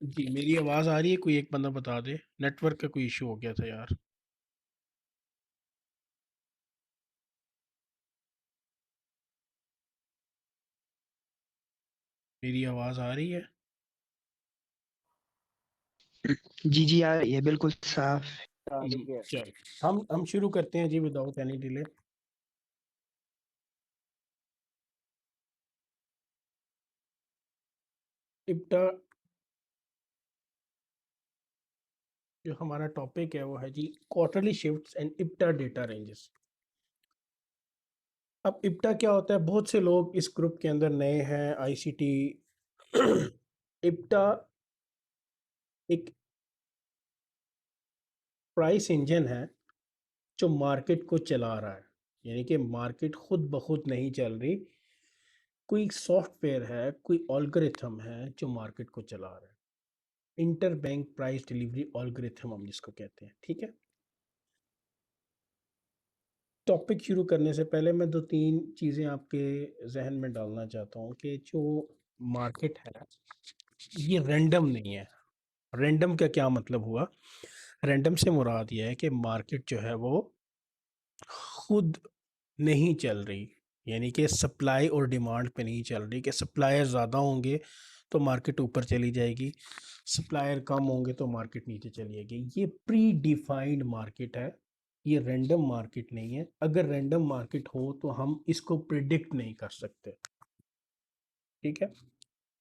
जी, मेरी आवाज़ आ रही है? कोई एक बंदा बता दे। नेटवर्क का कोई इशू हो गया था यार। मेरी आवाज़ आ रही है? जी, जी, आ रही है, बिल्कुल साफ आ हम्म, रही है। चल हम शुरू करते हैं जी, विदाउट एनी डिले। इप्टा जो हमारा टॉपिक है वो है जी quarterly shifts and IPDA data ranges. अब इप्टा क्या होता है? बहुत से लोग इस ग्रुप के अंदर नए हैं, आईसीटी। इप्टा एक प्राइस इंजन है जो मार्केट को चला रहा है। यानी कि मार्केट खुद ब खुद नहीं चल रही, कोई सॉफ्टवेयर है, कोई ऑल्गोरिथम है जो मार्केट को चला रहा है। इंटर बैंक प्राइस डिलीवरी ऑल्गोरिथम हम जिसको कहते हैं, ठीक है। टॉपिक शुरू करने से पहले मैं दो तीन चीज़ें आपके जहन में डालना चाहता हूँ कि जो मार्केट है ये रैंडम नहीं है। रैंडम का क्या मतलब हुआ? रैंडम से मुराद ये है कि मार्केट जो है वो खुद नहीं चल रही। यानी कि सप्लाई और डिमांड पे नहीं चल रही कि सप्लायर ज़्यादा होंगे तो मार्केट ऊपर चली जाएगी, सप्लायर कम होंगे तो मार्केट नीचे चली जाएगी। ये प्री डिफाइंड मार्केट है, ये रैंडम मार्केट नहीं है। अगर रैंडम मार्केट हो तो हम इसको प्रिडिक्ट नहीं कर सकते, ठीक है।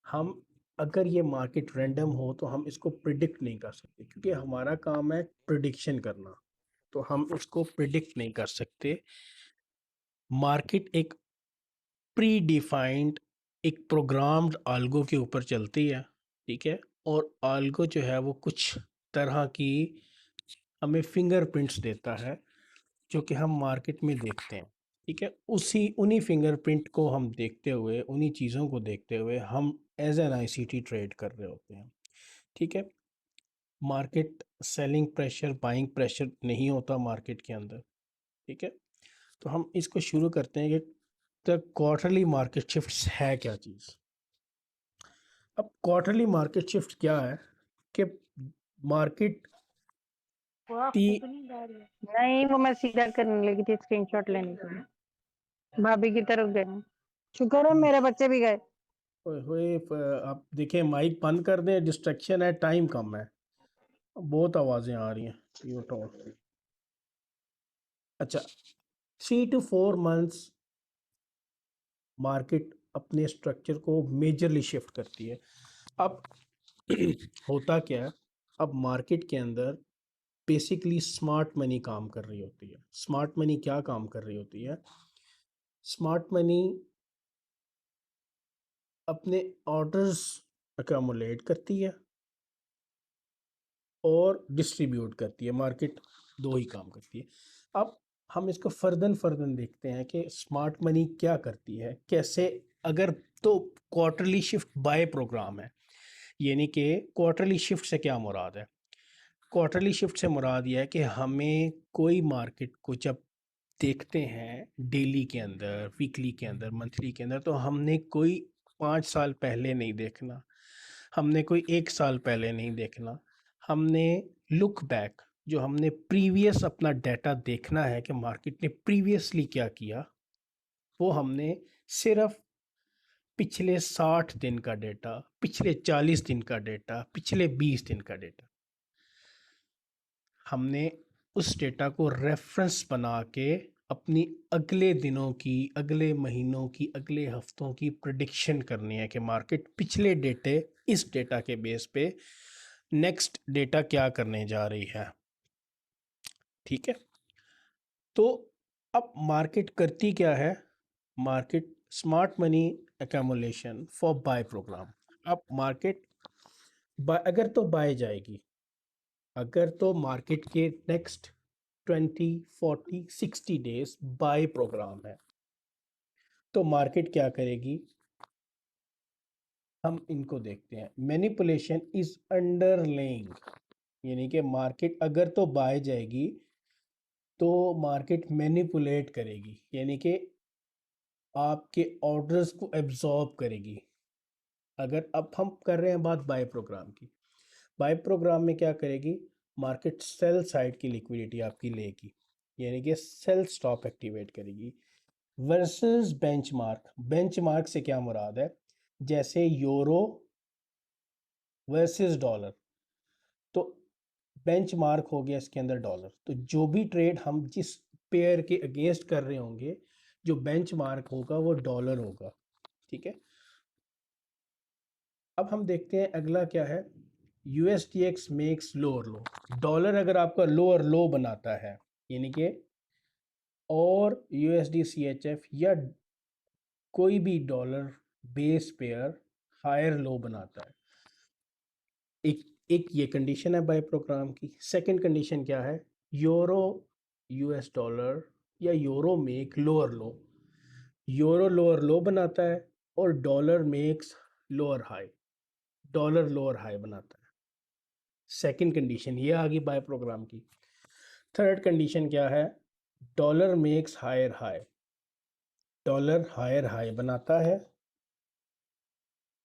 हम अगर ये मार्केट रैंडम हो तो हम इसको प्रिडिक्ट नहीं कर सकते, क्योंकि हमारा काम है प्रिडिक्शन करना, तो हम उसको प्रिडिक्ट नहीं कर सकते। मार्केट एक प्री डिफाइंड एक प्रोग्राम्ड आल्गो के ऊपर चलती है, ठीक है। और आल्गो जो है वो कुछ तरह की हमें फिंगरप्रिंट्स देता है जो कि हम मार्केट में देखते हैं, ठीक है। उसी उन्हीं फिंगरप्रिंट को हम देखते हुए, उन्हीं चीज़ों को देखते हुए हम एज एन आईसीटी ट्रेड कर रहे होते हैं, ठीक है। Market selling pressure, buying pressure नहीं होता मार्केट के अंदर, ठीक है। तो हम इसको शुरू करते हैं कि द क्वार्टरली मार्केट शिफ्ट्स है क्या चीज़। अब क्वार्टरली मार्केट शिफ्ट क्या है कि मार्केट वो ती आपको तो नहीं जा रही है? नहीं, वो मैं सीधा करने लगी थी स्क्रीनशॉट लेने के लिए। भाभी की तरफ गए। शुक्र है मेरे बच्चे भी गए। ओए होए, आप देखें, माइक बंद कर दें, डिस्ट्रैक्शन है, टाइम कम है, बहुत आवाज़ें आ रही हैं। ये उठाओ। अच्छा, 3 to 4 मंथ्स मार्केट अपने स्ट्रक्चर को मेजरली शिफ्ट करती है। अब होता क्या है? अब मार्केट के अंदर बेसिकली स्मार्ट मनी काम कर रही होती है। स्मार्ट मनी क्या काम कर रही होती है? स्मार्ट मनी अपने ऑर्डर्स अकोमोलेट करती है और डिस्ट्रीब्यूट करती है। मार्केट दो ही काम करती है। अब हम इसको फर्दन फर्दन देखते हैं कि स्मार्ट मनी क्या करती है, कैसे। अगर तो क्वार्टरली शिफ्ट बाय प्रोग्राम है, यानी कि क्वार्टरली शिफ्ट से क्या मुराद है? क्वार्टरली शिफ्ट से मुराद ये है कि हमें कोई मार्केट को जब देखते हैं डेली के अंदर, वीकली के अंदर, मंथली के अंदर, तो हमने कोई 5 साल पहले नहीं देखना, हमने कोई 1 साल पहले नहीं देखना। हमने लुक बैक, जो हमने प्रीवियस अपना डाटा देखना है कि मार्केट ने प्रीवियसली क्या किया, वो हमने सिर्फ पिछले 60 दिन का डेटा, पिछले 40 दिन का डेटा, पिछले 20 दिन का डेटा, हमने उस डेटा को रेफरेंस बना के अपनी अगले दिनों की, अगले महीनों की, अगले हफ्तों की प्रिडिक्शन करनी है कि मार्केट पिछले डेटे, इस डेटा के बेस पे नेक्स्ट डेटा क्या करने जा रही है, ठीक है। तो अब मार्केट करती क्या है? Market smart money accumulation for buy program. अब मार्केट अगर तो बाय जाएगी, अगर तो मार्केट के नेक्स्ट 20, 40, 60 डेज बाय प्रोग्राम है, तो मार्केट क्या करेगी? हम इनको देखते हैं, मैनिपुलेशन इज अंडरलेइंग। यानी कि मार्केट अगर तो बाय जाएगी तो मार्केट मैनिपुलेट करेगी, यानी कि आपके ऑर्डर्स को एब्जॉर्ब करेगी। अगर अब हम कर रहे हैं बात बाय प्रोग्राम की, बाय प्रोग्राम में क्या करेगी, मार्केट सेल साइड की लिक्विडिटी आपकी लेगी, यानी कि सेल स्टॉप एक्टिवेट करेगी। वर्सेस बेंचमार्क, बेंचमार्क से क्या मुराद है, जैसे यूरो वर्सेस डॉलर, तो बेंचमार्क हो गया इसके अंदर डॉलर, तो जो भी ट्रेड हम जिस पेयर के अगेंस्ट कर रहे होंगे, जो बेंचमार्क होगा वो डॉलर होगा, ठीक है। अब हम देखते हैं अगला क्या है, USDX मेक्स लोअर लो। डॉलर अगर आपका लोअर लो बनाता है, यानी कि और USD CHF या कोई भी dollar base pair higher low बनाता है, एक एक ये कंडीशन है बाय प्रोग्राम की। सेकंड कंडीशन क्या है, यूरो US डॉलर या euro make lower low, euro lower low बनाता है और dollar makes lower high, dollar lower high बनाता है। सेकंड कंडीशन ये आ गई बाय प्रोग्राम की। थर्ड कंडीशन क्या है, dollar makes higher high, dollar higher high बनाता है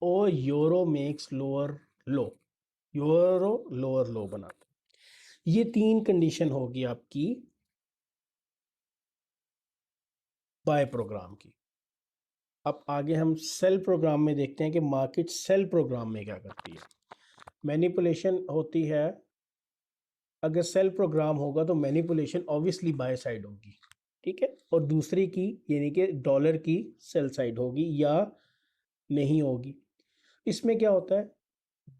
और euro makes lower low, euro lower low बनाता है। ये तीन कंडीशन होगी आपकी बाय प्रोग्राम की। अब आगे हम सेल प्रोग्राम में देखते हैं कि मार्केट सेल प्रोग्राम में क्या करती है। मैनिपुलेशन होती है, अगर सेल प्रोग्राम होगा तो मैनिपुलेशन ऑब्वियसली बाय साइड होगी, ठीक है, और दूसरी की यानी कि डॉलर की सेल साइड होगी या नहीं होगी। इसमें क्या होता है,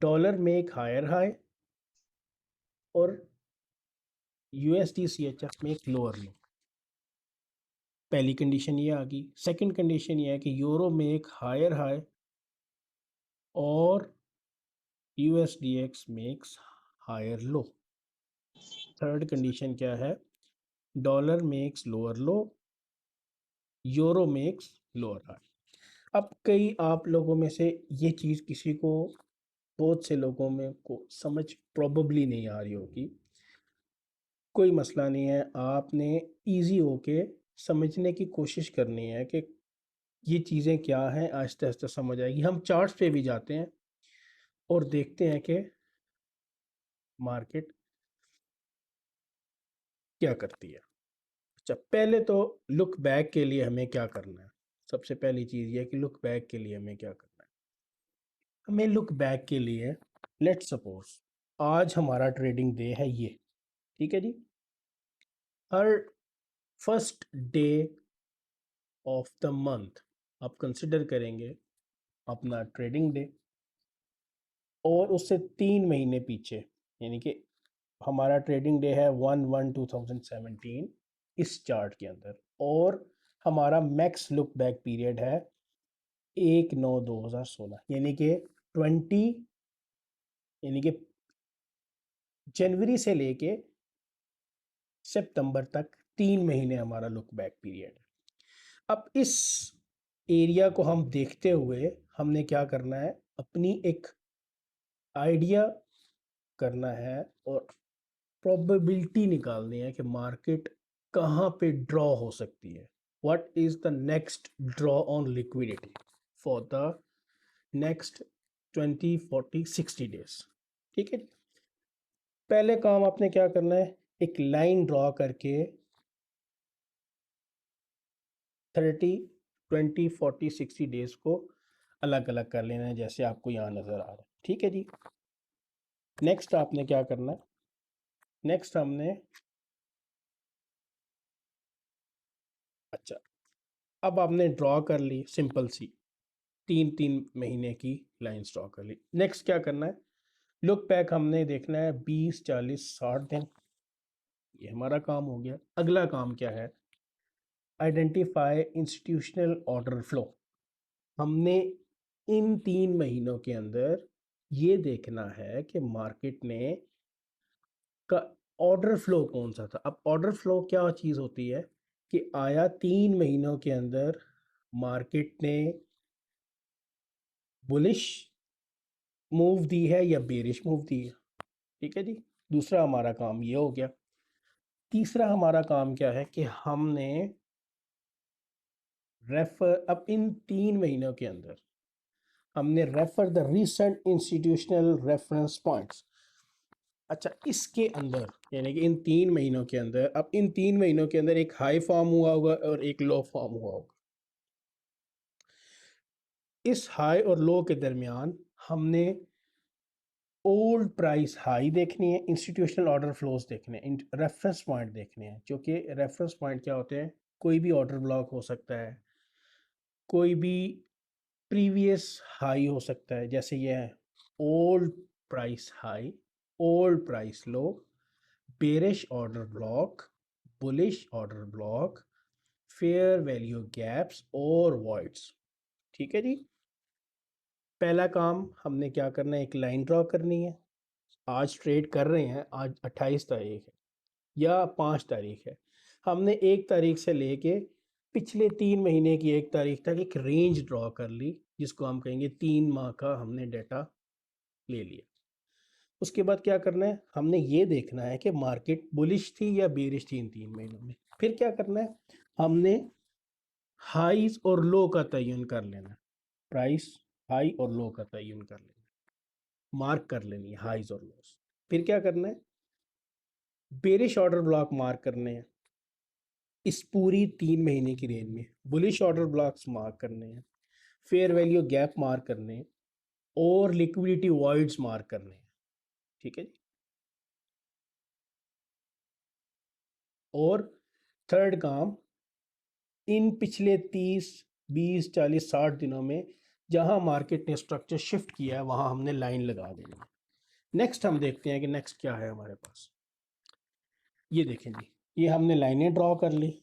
डॉलर मेक हायर हाई और USD CHF मेक लोअर लो। पहली कंडीशन ये आ गई। सेकंड कंडीशन ये है कि यूरो मेक हायर हाई और USDX makes higher low. Third condition क्या है, dollar makes lower low, euro makes lower high. अब कई आप लोगों में से ये चीज़ किसी को, बहुत से लोगों में को समझ प्रॉबली नहीं आ रही होगी, कोई मसला नहीं है, आपने इजी होके समझने की कोशिश करनी है कि ये चीज़ें क्या हैं, आहिस्ते आहिस्ते समझ आएगी। हम चार्ट्स पे भी जाते हैं और देखते हैं कि मार्केट क्या करती है। अच्छा, पहले तो लुक बैक के लिए हमें क्या करना है, सबसे पहली चीज़ ये है कि लुक बैक के लिए हमें क्या करना है। हमें लुक बैक के लिए, लेट्स सपोज आज हमारा ट्रेडिंग डे है ये, ठीक है जी, हर first day of the month आप कंसिडर करेंगे अपना ट्रेडिंग डे, और उससे 3 महीने पीछे, यानी कि हमारा ट्रेडिंग डे है 1/1/2017 इस चार्ट के अंदर, और हमारा मैक्स लुक बैक पीरियड है 1/9/2016, यानी कि 20, यानी कि जनवरी से लेके सितंबर तक 3 महीने हमारा लुक बैक पीरियड है। अब इस एरिया को हम देखते हुए हमने क्या करना है, अपनी एक आइडिया करना है और प्रोबेबिलिटी निकालनी है कि मार्केट कहाँ पे ड्रॉ हो सकती है, what is the next draw on liquidity for the next 20, 40, 60 days, ठीक है। पहले काम आपने क्या करना है, एक लाइन ड्रॉ करके 30, 20, 40, 60 डेज को अलग अलग कर लेना है, जैसे आपको यहाँ नज़र आ रहा है, ठीक है जी। नेक्स्ट आपने क्या करना है, नेक्स्ट हमने, अच्छा, अब आपने ड्रॉ कर ली सिंपल सी 3 3 महीने की लाइंस ड्रॉ कर ली। नेक्स्ट क्या करना है, लुक बैक हमने देखना है 20, 40, 60 दिन, ये हमारा काम हो गया। अगला काम क्या है, आइडेंटिफाई इंस्टीट्यूशनल ऑर्डर फ्लो। हमने इन 3 महीनों के अंदर ये देखना है कि मार्केट ने का ऑर्डर फ्लो कौन सा था। अब ऑर्डर फ्लो क्या चीज़ होती है कि आया 3 महीनों के अंदर मार्केट ने बुलिश मूव दी है या बेरिश मूव दी है, ठीक है जी। दूसरा हमारा काम ये हो गया। तीसरा हमारा काम क्या है कि हमने रेफर, अब इन 3 महीनों के अंदर हमने refer the recent institutional reference points, अच्छा, इसके अंदर यानी कि इन 3 महीनों के अंदर, अब इन 3 महीनों के अंदर एक हाई फॉर्म हुआ होगा और एक लो फॉर्म हुआ होगा। इस हाई और लो के दरमियान हमने ओल्ड प्राइस हाई देखनी है, इंस्टीट्यूशनल ऑर्डर फ्लोज देखने हैं, रेफरेंस पॉइंट देखने हैं। जो कि रेफरेंस पॉइंट क्या होते हैं? कोई भी ऑर्डर ब्लॉक हो सकता है, कोई भी प्रीवियस हाई हो सकता है, जैसे ये है old price high, old price low, bearish order block, bullish order block, fair value gaps और वॉइड्स। ठीक है जी। पहला काम हमने क्या करना है, एक लाइन ड्रॉ करनी है। आज ट्रेड कर रहे हैं, आज 28 तारीख है या 5 तारीख है। हमने 1 तारीख से लेके पिछले 3 महीने की 1 तारीख तक एक रेंज ड्रॉ कर ली, जिसको हम कहेंगे 3 माह का हमने डेटा ले लिया। उसके बाद क्या करना है, हमने ये देखना है कि मार्केट बुलिश थी या बेरिश थी इन 3 महीनों में। फिर क्या करना है, हमने हाईज और लो का तयन कर लेना है। प्राइस हाई और लो का तयन कर लेना है, मार्क कर लेनी है हाईज और लोस। फिर क्या करना है, बेरिश ऑर्डर ब्लॉक मार्क करने हैं इस पूरी 3 महीने की रेंज में, बुलिश ऑर्डर ब्लॉक्स मार्क करने हैं, फेयर वैल्यू गैप मार्क करने हैं और लिक्विडिटी वॉइड्स मार्क करने हैं। ठीक है जी। और थर्ड काम, इन पिछले 30 20 40 60 दिनों में जहां मार्केट ने स्ट्रक्चर शिफ्ट किया है वहां हमने लाइन लगा देनी है। नेक्स्ट हम देखते हैं कि नेक्स्ट क्या है हमारे पास। ये देखें जी, ये हमने लाइनें ड्रॉ कर ली,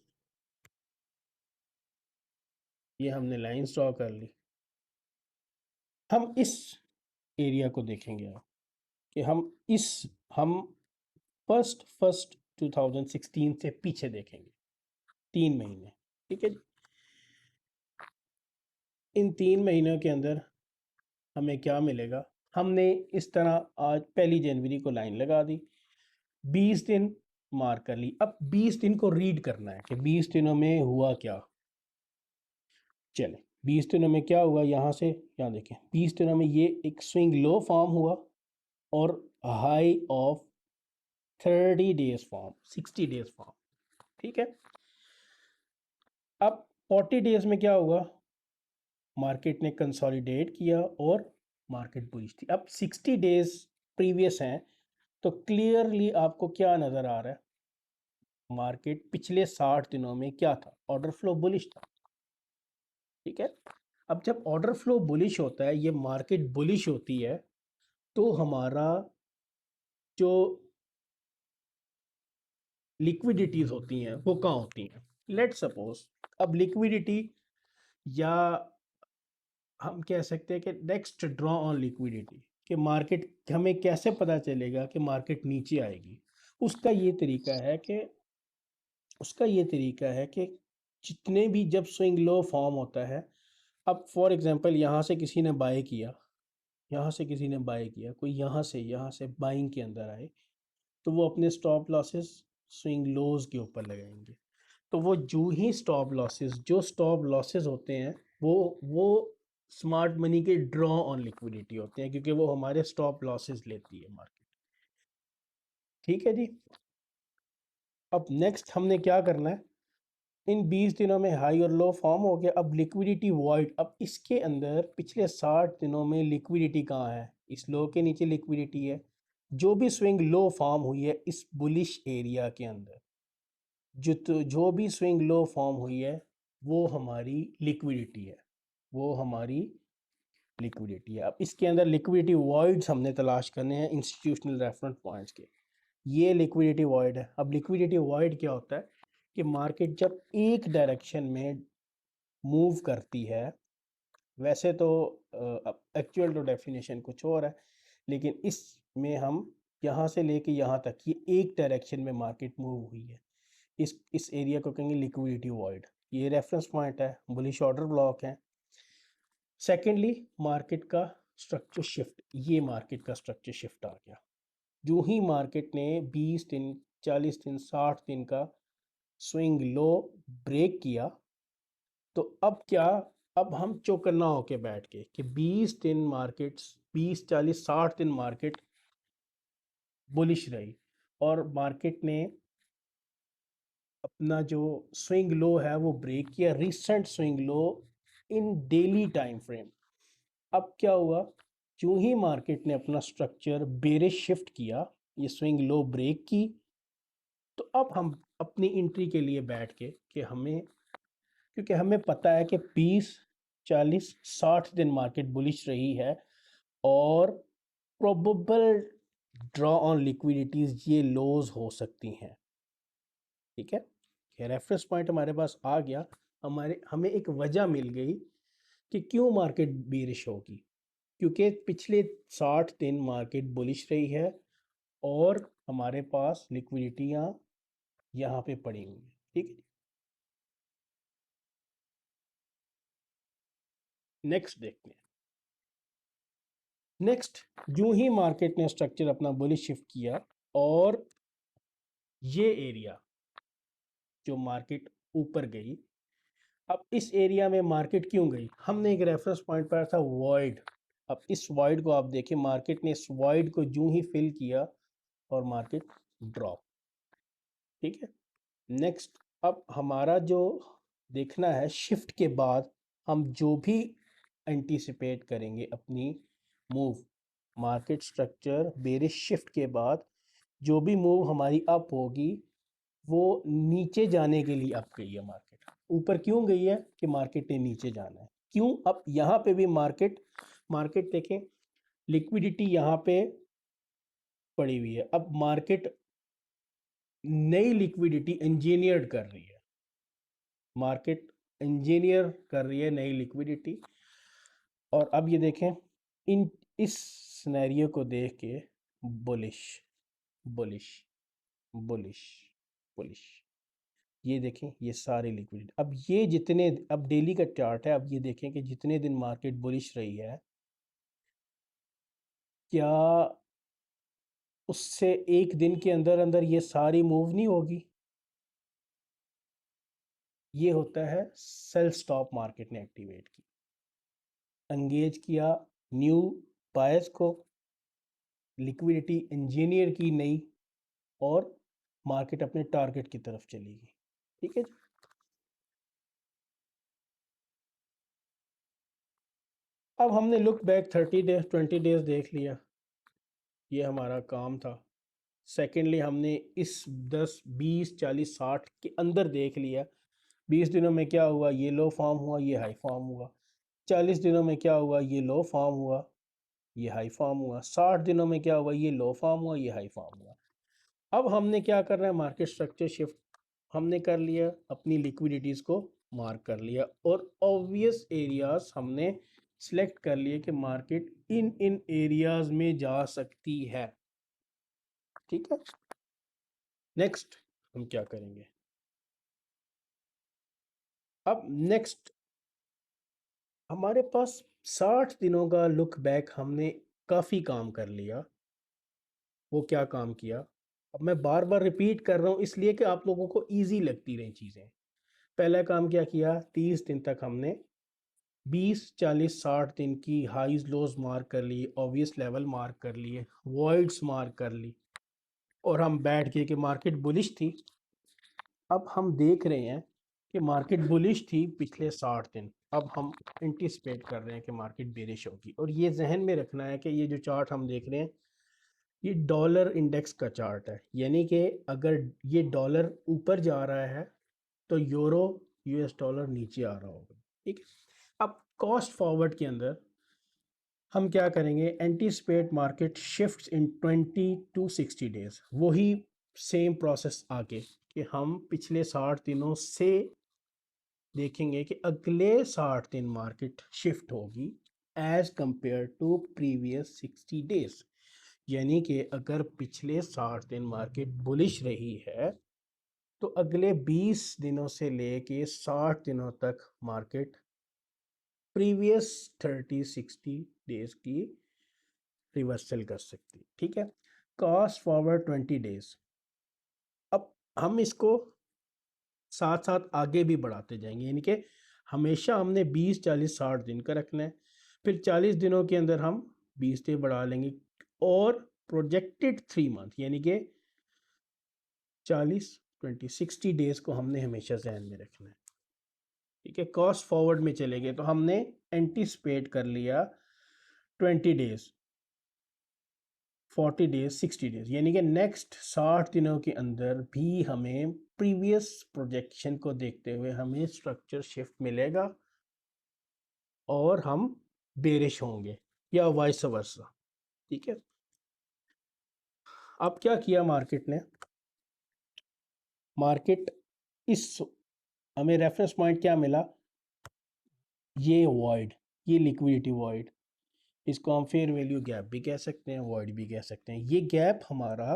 ये हमने लाइंस ड्रॉ कर ली। हम इस एरिया को देखेंगे आप कि हम फर्स्ट 2016 से पीछे देखेंगे 3 महीने। ठीक है जी। इन 3 महीनों के अंदर हमें क्या मिलेगा, हमने इस तरह आज 1 जनवरी को लाइन लगा दी, 20 दिन मार्क कर ली। अब 20 दिन को रीड करना है कि 20 दिनों में हुआ क्या। चले, 20 दिनों में क्या हुआ, यहाँ से यहाँ देखें, 20 दिनों में ये एक स्विंग लो फॉर्म हुआ और high of 30 days form, 60 days form. ठीक है। अब 40 डेज में क्या हुआ, मार्केट ने कंसोलिडेट किया और मार्केट बुलिश थी। अब 60 डेज प्रीवियस हैं, तो क्लियरली आपको क्या नज़र आ रहा है, मार्केट पिछले 60 दिनों में क्या था, ऑर्डर फ्लो बुलिश था। ठीक है। अब जब ऑर्डर फ्लो बुलिश होता है, ये मार्केट बुलिश होती है, तो हमारा जो लिक्विडिटीज होती हैं वो कहाँ होती हैं। लेट सपोज, अब लिक्विडिटी, या हम कह सकते हैं कि नेक्स्ट ड्रॉ ऑन लिक्विडिटी, कि मार्केट, हमें कैसे पता चलेगा कि मार्केट नीचे आएगी। उसका ये तरीका है कि जितने भी, जब स्विंग लो फॉर्म होता है, अब फॉर एग्जांपल यहाँ से किसी ने बाय किया, कोई यहाँ से बाइंग के अंदर आए, तो वो अपने स्टॉप लॉसेस स्विंग लोज के ऊपर लगाएंगे। तो वो जो स्टॉप लॉसेस होते हैं, वो स्मार्ट मनी के ड्रॉ ऑन लिक्विडिटी होते हैं, क्योंकि वो हमारे स्टॉप लॉसेस लेती है मार्केट। ठीक है जी। अब नेक्स्ट हमने क्या करना है, इन 20 दिनों में हाई और लो फॉर्म हो गया। अब लिक्विडिटी वॉइड, अब इसके अंदर पिछले 60 दिनों में लिक्विडिटी कहाँ है, इस लो के नीचे लिक्विडिटी है। जो भी स्विंग लो फॉर्म हुई है इस बुलिश एरिया के अंदर, जो भी स्विंग लो फॉर्म हुई है, वो हमारी लिक्विडिटी है, अब इसके अंदर लिक्विडिटी वॉइड्स हमने तलाश करने हैं इंस्टीट्यूशनल रेफरेंस पॉइंट्स के। ये लिक्विडिटी वॉइड है। अब लिक्विडिटी वॉइड क्या होता है कि मार्केट जब एक डायरेक्शन में मूव करती है, वैसे तो एक्चुअल तो डेफिनेशन कुछ और है, लेकिन इसमें हम यहाँ से लेके यहाँ तक ये एक डायरेक्शन में मार्केट मूव हुई है, इस एरिया को कहेंगे लिक्विडिटी वॉइड। ये रेफरेंस पॉइंट है, बुलिश ऑर्डर ब्लॉक है। सेकेंडली, मार्केट का स्ट्रक्चर शिफ्ट, ये मार्केट का स्ट्रक्चर शिफ्ट आ गया। जो ही मार्केट ने 20 दिन 40 दिन 60 दिन का स्विंग लो ब्रेक किया, तो अब क्या, अब हम चौकन्ना होके बैठ के कि 20 दिन मार्केट्स, 20 40 60 दिन मार्केट बुलिश रही और मार्केट ने अपना जो स्विंग लो है वो ब्रेक किया, रिसेंट स्विंग लो इन डेली टाइम फ्रेम। अब क्या हुआ, जो ही मार्केट ने अपना स्ट्रक्चर बेरिश शिफ्ट किया, ये स्विंग लो ब्रेक की, तो अब हम अपनी एंट्री के लिए बैठ के कि हमें, क्योंकि हमें पता है कि 20 40 60 दिन मार्केट बुलिश रही है और प्रोबेबल ड्रॉ ऑन लिक्विडिटीज ये लोज हो सकती हैं। ठीक है, ये रेफरेंस पॉइंट हमारे पास आ गया, हमें एक वजह मिल गई कि क्यों मार्केट बेरिश होगी, क्योंकि पिछले 60 दिन मार्केट बुलिश रही है और हमारे पास लिक्विडिटियाँ यहाँ पे पड़ी हुई हैं। ठीक है, नेक्स्ट देखते हैं। नेक्स्ट, जो ही मार्केट ने स्ट्रक्चर अपना बुलिश शिफ्ट किया और ये एरिया जो मार्केट ऊपर गई, अब इस एरिया में मार्केट क्यों गई, हमने एक रेफरेंस पॉइंट पाया था वॉइड। अब इस वॉइड को आप देखें, मार्केट ने इस वॉइड को जो ही फिल किया और मार्केट ड्रॉप। ठीक है, नेक्स्ट, अब हमारा जो देखना है शिफ्ट के बाद हम जो भी एंटीसिपेट करेंगे अपनी move, market structure bearish shift के बाद जो भी मूव हमारी अप होगी वो नीचे जाने के लिए अप गई है। मार्केट ऊपर क्यों गई है कि मार्केट ने नीचे जाना है। क्यों, अब यहाँ पे भी मार्केट देखें, लिक्विडिटी यहाँ पे पड़ी हुई है। अब मार्केट नई लिक्विडिटी इंजीनियर कर रही है, मार्केट इंजीनियर कर रही है नई लिक्विडिटी। और अब ये देखें, इस सिनेरियो को देख के बुलिश बुलिश बुलिश बुलिश, ये देखें ये सारे लिक्विडिटी। अब ये जितने, अब डेली का चार्ट है, अब ये देखें कि जितने दिन मार्केट बुलिश रही है, क्या उससे एक दिन के अंदर अंदर ये सारी मूव नहीं होगी। ये होता है सेल स्टॉप मार्केट ने एक्टिवेट की, एंगेज किया न्यू बायर्स को, लिक्विडिटी इंजीनियर की नई, और मार्केट अपने टारगेट की तरफ चली गई। ठीक है जी, अब हमने लुक बैक 30 डेज 20 डेज देख लिया, ये हमारा काम था। सेकेंडली हमने इस 10 20 40 60 के अंदर देख लिया, 20 दिनों में क्या हुआ, ये लो फॉर्म हुआ, ये हाई फॉर्म हुआ। 40 दिनों में क्या हुआ, ये लो फॉर्म हुआ, ये हाई फॉर्म हुआ। 60 दिनों में क्या हुआ, ये लो फॉर्म हुआ, ये हाई फॉर्म हुआ। अब हमने क्या करना है, मार्केट स्ट्रक्चर शिफ्ट हमने कर लिया, अपनी लिक्विडिटीज़ को मार्क कर लिया और ऑब्वियस एरियाज हमने सिलेक्ट कर लिए कि मार्केट इन इन एरियाज में जा सकती है। ठीक है, नेक्स्ट हम क्या करेंगे, अब नेक्स्ट हमारे पास 60 दिनों का लुक बैक, हमने काफ़ी काम कर लिया। वो क्या काम किया, अब मैं बार बार रिपीट कर रहा हूँ इसलिए कि आप लोगों को इजी लगती रही चीज़ें। पहला काम क्या किया, 30 दिन तक हमने 20 40 60 दिन की हाईज लोज मार्क कर ली, ऑब्वियस लेवल मार्क कर लिए, वॉइड्स मार्क कर ली, और हम बैठ के कि मार्केट बुलिश थी। अब हम देख रहे हैं कि मार्केट बुलिश थी पिछले 60 दिन, अब हम एंटिसिपेट कर रहे हैं कि मार्केट बेरिश होगी। और ये जहन में रखना है कि ये जो चार्ट हम देख रहे हैं ये डॉलर इंडेक्स का चार्ट है, यानी कि अगर ये डॉलर ऊपर जा रहा है तो यूरो यूएस डॉलर नीचे आ रहा होगा। ठीक है, अब कॉस्ट फॉरवर्ड के अंदर हम क्या करेंगे, anticipate market shifts in 20 to 60 days, वही सेम प्रोसेस आगे कि हम पिछले 60 दिनों से देखेंगे कि अगले 60 दिन मार्केट शिफ्ट होगी as compare to previous 60 days. यानी कि अगर पिछले 60 दिन मार्केट बुलिश रही है तो अगले 20 दिनों से लेके 60 दिनों तक मार्केट प्रीवियस 30-60 डेज की रिवर्सल कर सकती। ठीक है, कॉस्ट फॉरवर्ड 20 डेज। अब हम इसको साथ साथ आगे भी बढ़ाते जाएंगे, यानी कि हमेशा हमने 20 40 60 दिन का रखना है, फिर 40 दिनों के अंदर हम 20 दिन बढ़ा लेंगे, और प्रोजेक्टेड 3 मंथ यानी कि 60 डेज को हमने हमेशा जहन में रखना है। ठीक है, कॉस्ट फॉरवर्ड में चले गए तो हमने एंटिसिपेट कर लिया 20 डेज, 40 डेज, 60 डेज, यानी कि नेक्स्ट 60 दिनों के अंदर भी हमें प्रीवियस प्रोजेक्शन को देखते हुए हमें स्ट्रक्चर शिफ्ट मिलेगा और हम बेरिश होंगे या वाइस वर्सा। ठीक है, अब क्या किया मार्केट ने, मार्केट इस हमें रेफरेंस पॉइंट क्या मिला, ये वॉइड, ये लिक्विडिटी वॉइड, इसको हम फेयर वैल्यू गैप भी कह सकते हैं, वॉइड भी कह सकते हैं। ये गैप हमारा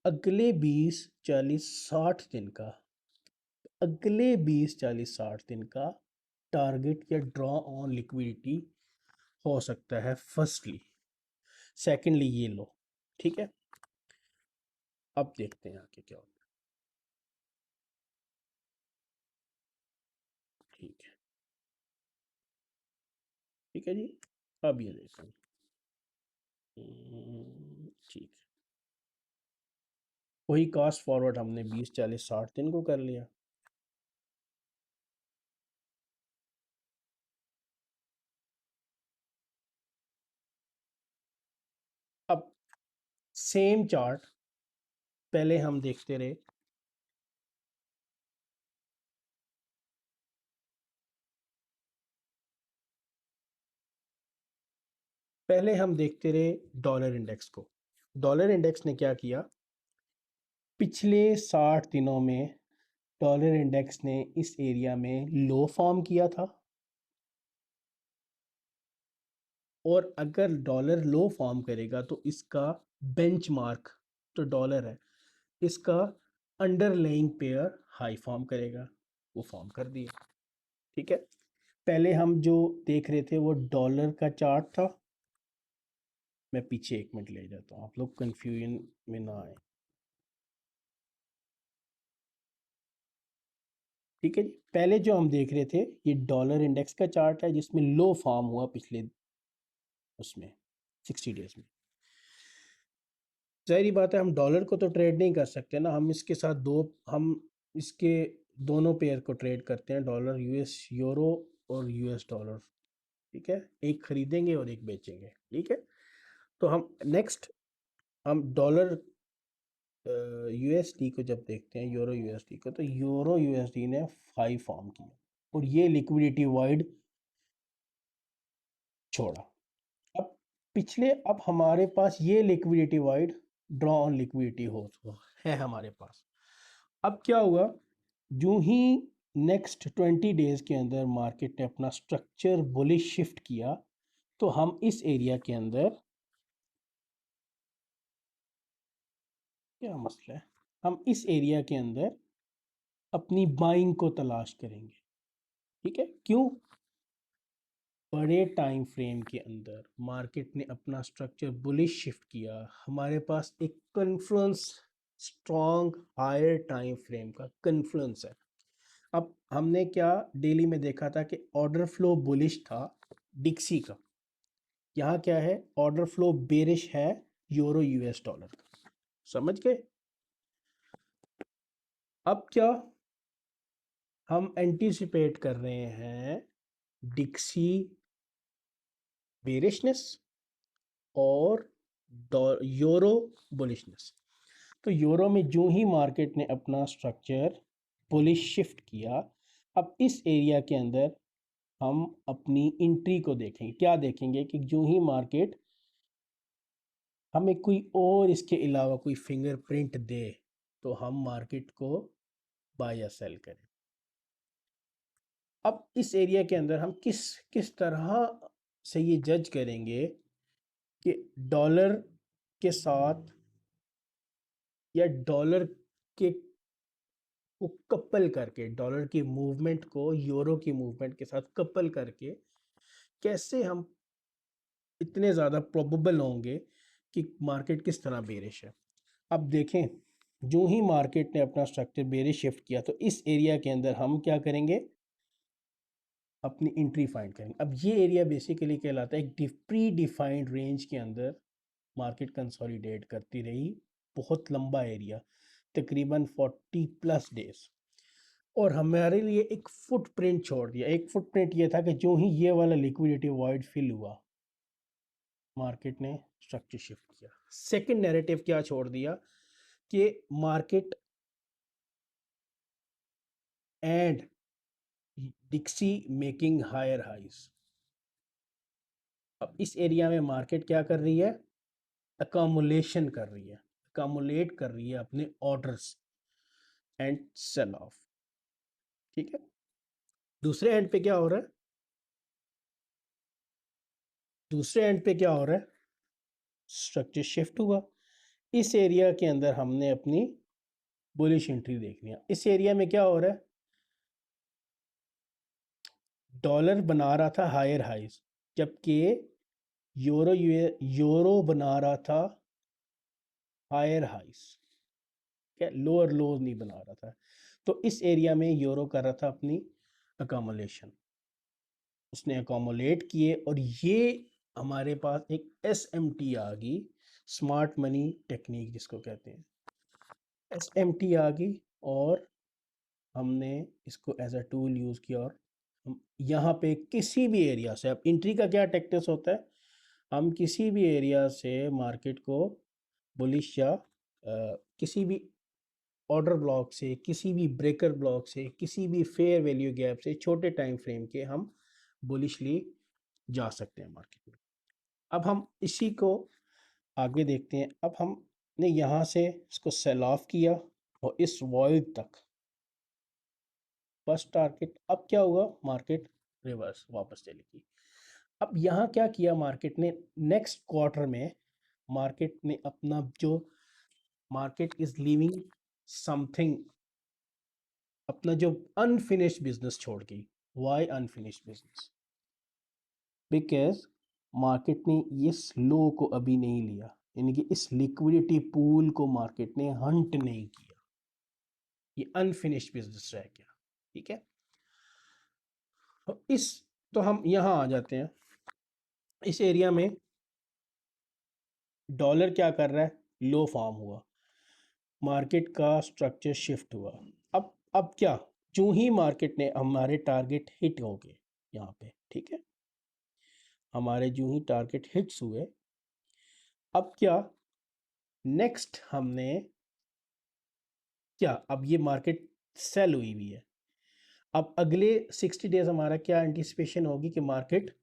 अगले 20, 40, 60 दिन का, अगले 20, 40, 60 दिन का टारगेट या ड्रॉ ऑन लिक्विडिटी हो सकता है फर्स्टली। सेकेंडली ये लो। ठीक है, अब देखते हैं आगे क्या होता है। ठीक है, ठीक है जी, अब ये देखते हैं। ठीक है, वही कास्ट फॉरवर्ड हमने 20, 40, 60 दिन को कर लिया। अब सेम चार्ट पहले हम देखते रहे, पहले हम देखते रहे डॉलर इंडेक्स को। डॉलर इंडेक्स ने क्या किया, पिछले 60 दिनों में डॉलर इंडेक्स ने इस एरिया में लो फॉर्म किया था, और अगर डॉलर लो फॉर्म करेगा तो इसका बेंचमार्क तो डॉलर है, इसका अंडरलाइंग पेयर हाई फॉर्म करेगा, वो फॉर्म कर दिया। ठीक है, पहले हम जो देख रहे थे वो डॉलर का चार्ट था। मैं पीछे 1 मिनट ले जाता हूँ, आप लोग कंफ्यूजन में ना आए। ठीक है जी, पहले जो हम देख रहे थे ये डॉलर इंडेक्स का चार्ट है जिसमें लो फॉर्म हुआ पिछले उसमें 60 डेज में। जाहिर बात है हम डॉलर को तो ट्रेड नहीं कर सकते ना, हम इसके साथ हम इसके दोनों पेयर को ट्रेड करते हैं, डॉलर यूएस यूरो और यूएस डॉलर। ठीक है, एक खरीदेंगे और एक बेचेंगे। ठीक है, तो हम नेक्स्ट हम डॉलर यूएसडी को जब देखते हैं, यूरो यूएसडी को, तो यूरो यूएसडी ने 5 फॉर्म किया और ये लिक्विडिटी वाइड छोड़ा। अब अब हमारे पास ये liquidity wide draw on liquidity हो तो है हमारे पास। अब क्या हुआ, जो ही नेक्स्ट 20 डेज के अंदर मार्केट ने अपना स्ट्रक्चर बुलिश शिफ्ट किया तो हम इस एरिया के अंदर, क्या मसला है, हम इस एरिया के अंदर अपनी बाइंग को तलाश करेंगे। ठीक है, क्यों, बड़े टाइम फ्रेम के अंदर मार्केट ने अपना स्ट्रक्चर बुलिश शिफ्ट किया, हमारे पास एक confluence, strong higher time frame का कन्फ्लुएंस है। अब हमने क्या डेली में देखा था कि ऑर्डर फ्लो बुलिश था डिक्सी का, यहाँ क्या है, ऑर्डर फ्लो बेरिश है यूरो यूएस डॉलर का। समझ गए। अब क्या हम एंटीसिपेट कर रहे हैं, डिक्सी बेरिशनेस और यूरो बुलिशनेस। तो यूरो में जो ही मार्केट ने अपना स्ट्रक्चर बुलिश शिफ्ट किया, अब इस एरिया के अंदर हम अपनी एंट्री को देखेंगे। क्या देखेंगे कि जो ही मार्केट हमें कोई और इसके अलावा कोई फिंगरप्रिंट दे तो हम मार्केट को बाय या सेल करें। अब इस एरिया के अंदर हम किस तरह से ये जज करेंगे कि डॉलर के साथ या डॉलर के को कपल करके, डॉलर की मूवमेंट को यूरो की मूवमेंट के साथ कपल करके कैसे हम इतने ज़्यादा प्रोबेबल होंगे कि मार्केट किस तरह बेरिश है। अब देखें, जो ही मार्केट ने अपना स्ट्रक्चर बेरिश शिफ्ट किया तो इस एरिया के अंदर हम क्या करेंगे, अपनी एंट्री फाइंड करेंगे। अब ये एरिया बेसिकली कहलाता है एक प्री डिफाइंड रेंज के अंदर मार्केट कंसोलिडेट करती रही, बहुत लंबा एरिया, तकरीबन 40+ डेज, और हमारे लिए एक फुटप्रिंट छोड़ दिया। एक फुटप्रिंट ये था कि जो ही ये वाला लिक्विडिटी वॉइड फिल हुआ, मार्केट ने स्ट्रक्चर शिफ्ट किया। सेकंड नैरेटिव क्या छोड़ दिया कि मार्केट एंड डिक्सी मेकिंग हायर हाइज। अब इस एरिया में मार्केट क्या कर रही है? अकामुलेशन कर रही है, अकामुलेट कर रही है अपने ऑर्डर्स एंड सेल ऑफ। ठीक है, दूसरे एंड पे क्या हो रहा है? दूसरे एंड पे क्या हो रहा है? स्ट्रक्चर शिफ्ट हुआ। इस एरिया के अंदर हमने अपनी बुलिश एंट्री देखनी है। इस एरिया में क्या हो रहा है? डॉलर बना रहा था हायर हाइज, जबकि यूरो बना रहा था हायर हाइज, क्या लोअर लोज नहीं बना रहा था। तो इस एरिया में यूरो कर रहा था अपनी अकोमोलेशन, उसने अकोमोलेट किए, और ये हमारे पास एक SMT आ गई, स्मार्ट मनी टेक्निक जिसको कहते हैं। SMT आ गई और हमने इसको एज अ टूल यूज़ किया, और हम यहाँ पे किसी भी एरिया से, अब एंट्री का क्या टैक्टिस होता है, हम किसी भी एरिया से मार्केट को बुलिश या किसी भी ऑर्डर ब्लॉक से, किसी भी ब्रेकर ब्लॉक से, किसी भी फेयर वैल्यू गैप से, छोटे टाइम फ्रेम के हम बुलिशली जा सकते हैं मार्केट में। अब हम इसी को आगे देखते हैं। अब हमने यहाँ से इसको सेल ऑफ किया और इस वॉइड तक फर्स्ट टारगेट। अब क्या हुआ? मार्केट रिवर्स वापस चलेगी। अब यहाँ क्या किया मार्केट ने? नेक्स्ट क्वार्टर में मार्केट ने अपना जो मार्केट इज लीविंग समथिंग, अपना जो अनफिनिश्ड बिजनेस छोड़ गई। Why unfinished business? Because market ने ये स्लो को अभी नहीं लिया, यानी कि इस लिक्विडिटी पूल को मार्केट ने हंट नहीं किया, ये अनफिनिश्ड बिजनेस रह गया। ठीक है, तो हम यहाँ आ जाते हैं। इस एरिया में डॉलर क्या कर रहा है? लो फॉर्म हुआ, मार्केट का स्ट्रक्चर शिफ्ट हुआ। अब क्या, जो ही मार्केट ने हमारे टारगेट हिट हो गए यहाँ पे, ठीक है, हमारे जो ही टारगेट हिट्स हुए, अब क्या नेक्स्ट हमने क्या, अब ये मार्केट सेल हुई हुई है। अब अगले 60 डेज हमारा क्या एंटिसिपेशन होगी कि मार्केट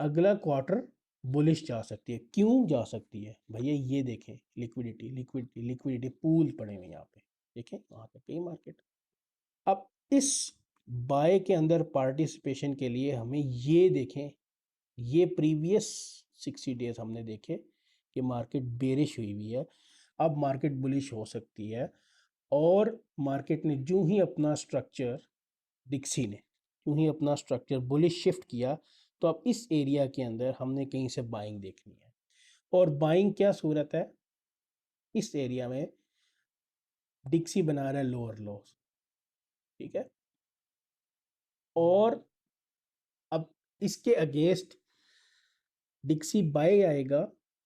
अगला क्वार्टर बुलिश जा सकती है। क्यों जा सकती है भैया? ये देखें, लिक्विडिटी लिक्विडिटी लिक्विडिटी पूल पड़े हुए यहाँ पे, देखें वहाँ पे कई मार्केट। अब इस बाय के अंदर पार्टिसिपेशन के लिए हमें ये देखें, ये प्रीवियस 60 डेज हमने देखे कि मार्केट बेरिश हुई हुई है, अब मार्केट बुलिश हो सकती है। और मार्केट ने जो ही अपना स्ट्रक्चर, डिक्सी ने जो ही अपना स्ट्रक्चर बुलिश शिफ्ट किया, तो अब इस एरिया के अंदर हमने कहीं से बाइंग देखनी है। और बाइंग क्या सूरत है? इस एरिया में डिक्सी बना रहा है लोअर लॉस, ठीक है, और अब इसके अगेंस्ट डिक्सी बाय आएगा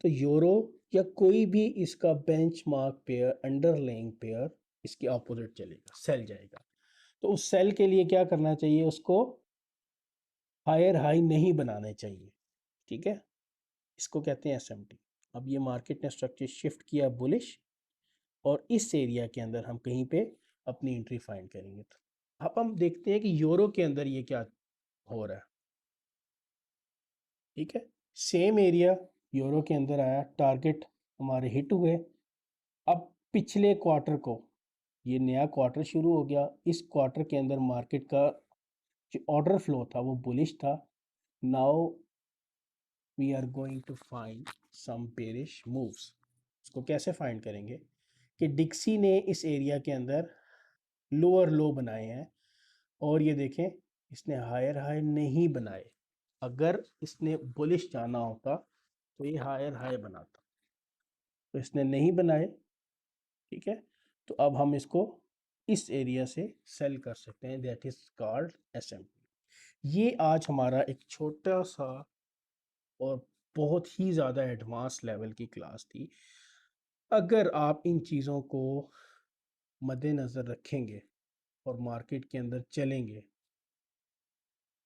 तो यूरो या कोई भी इसका बेंचमार्क पेयर, अंडरलाइंग पेयर इसके ऑपोजिट चलेगा, सेल जाएगा। तो उस सेल के लिए क्या करना चाहिए? उसको हायर हाई नहीं बनाने चाहिए, ठीक है, इसको कहते हैं SMT। अब ये मार्केट ने स्ट्रक्चर शिफ्ट किया बुलिश, और इस एरिया के अंदर हम कहीं पे अपनी एंट्री फाइंड करेंगे। तो अब हम देखते हैं कि यूरो के अंदर ये क्या हो रहा है। ठीक है, सेम एरिया यूरो के अंदर आया, टारगेट हमारे हिट हुए। अब पिछले क्वार्टर को, ये नया क्वार्टर शुरू हो गया, इस क्वार्टर के अंदर मार्केट का जो ऑर्डर फ्लो था वो बुलिश था। Now we are going to find some bearish moves. उसको कैसे फाइंड करेंगे कि डिक्सी ने इस एरिया के अंदर लोअर लो बनाए हैं, और ये देखें इसने हायर हाई नहीं बनाए। अगर इसने बुलिश जाना होता तो ये हायर हाई बनाता, तो इसने नहीं बनाए। ठीक है, तो अब हम इसको इस एरिया से सेल कर सकते हैं, दैट इज कॉल्ड SMT। ये आज हमारा एक छोटा सा और बहुत ही ज़्यादा एडवांस लेवल की क्लास थी। अगर आप इन चीज़ों को मद्देनज़र रखेंगे और मार्केट के अंदर चलेंगे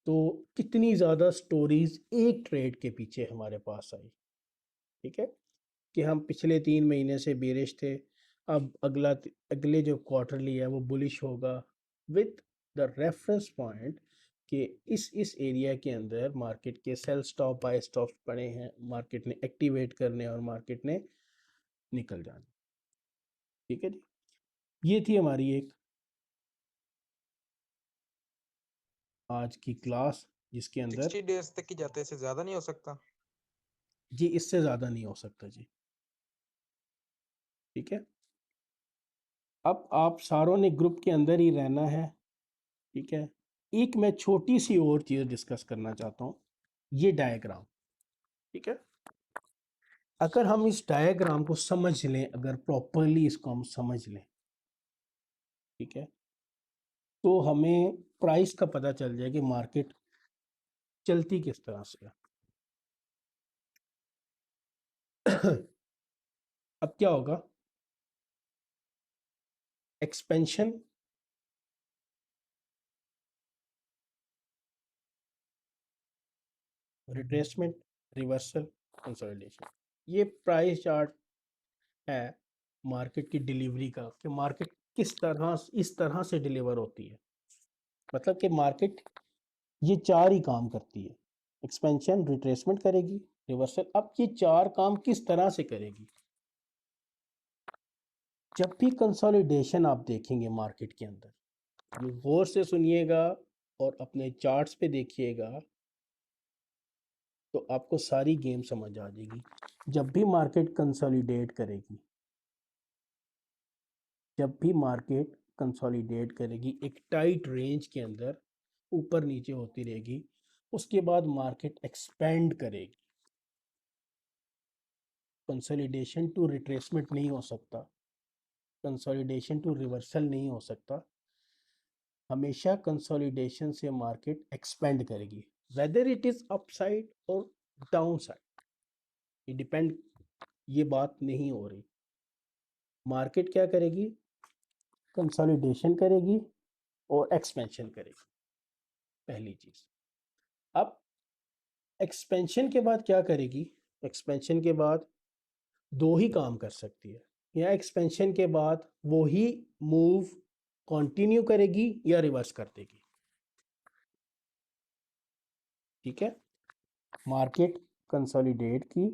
तो कितनी ज़्यादा स्टोरीज एक ट्रेड के पीछे हमारे पास आई। ठीक है कि हम पिछले 3 महीने से बेरिश थे, अब अगले जो क्वार्टरली है वो बुलिश होगा, विद द रेफरेंस पॉइंट कि इस एरिया के अंदर मार्केट के सेल स्टॉप बाय स्टॉप पड़े हैं, मार्केट ने एक्टिवेट करने और मार्केट ने निकल जाना। ठीक है जी, ये थी हमारी एक आज की क्लास जिसके अंदर 60 डेज तक ही जाते हैं, इससे ज्यादा नहीं हो सकता। जी इससे ज़्यादा नहीं हो सकता जी। ठीक है, अब आप सारों ने ग्रुप के अंदर ही रहना है। ठीक है, एक मैं छोटी सी और चीज़ डिस्कस करना चाहता हूँ, ये डायग्राम। ठीक है, अगर हम इस डायग्राम को समझ लें, अगर प्रॉपरली इसको हम समझ लें, ठीक है, तो हमें प्राइस का पता चल जाए कि मार्केट चलती किस तरह से है। अब क्या होगा, एक्सपेंशन, रिट्रेसमेंट, रिवर्सल, कंसोलिडेशन। ये प्राइस चार्ट है मार्केट की डिलीवरी का, कि मार्केट किस तरह इस तरह से डिलीवर होती है। मतलब कि मार्केट ये चार ही काम करती है, एक्सपेंशन, रिट्रेसमेंट करेगी, रिवर्सल। अब ये चार काम किस तरह से करेगी। जब भी कंसोलिडेशन आप देखेंगे मार्केट के अंदर, ये गौर से सुनिएगा और अपने चार्ट्स पे देखिएगा तो आपको सारी गेम समझ आ जाएगी। जब भी मार्केट कंसोलिडेट करेगी, जब भी मार्केट कंसोलिडेट करेगी एक टाइट रेंज के अंदर ऊपर नीचे होती रहेगी, उसके बाद मार्केट एक्सपेंड करेगी। कंसोलिडेशन टू रिट्रेसमेंट नहीं हो सकता, कंसोलिडेशन टू रिवर्सल नहीं हो सकता, हमेशा कंसोलिडेशन से मार्केट एक्सपेंड करेगी, वेदर इट इज अपसाइड और डाउन साइड, ये डिपेंड, ये बात नहीं हो रही। मार्केट क्या करेगी, कंसोलिडेशन करेगी और एक्सपेंशन करेगी, पहली चीज। अब एक्सपेंशन के बाद क्या करेगी, एक्सपेंशन के बाद दो ही काम कर सकती है, या एक्सपेंशन के बाद वो ही मूव कंटिन्यू करेगी या रिवर्स कर देगी। ठीक है, मार्केट कंसोलिडेट की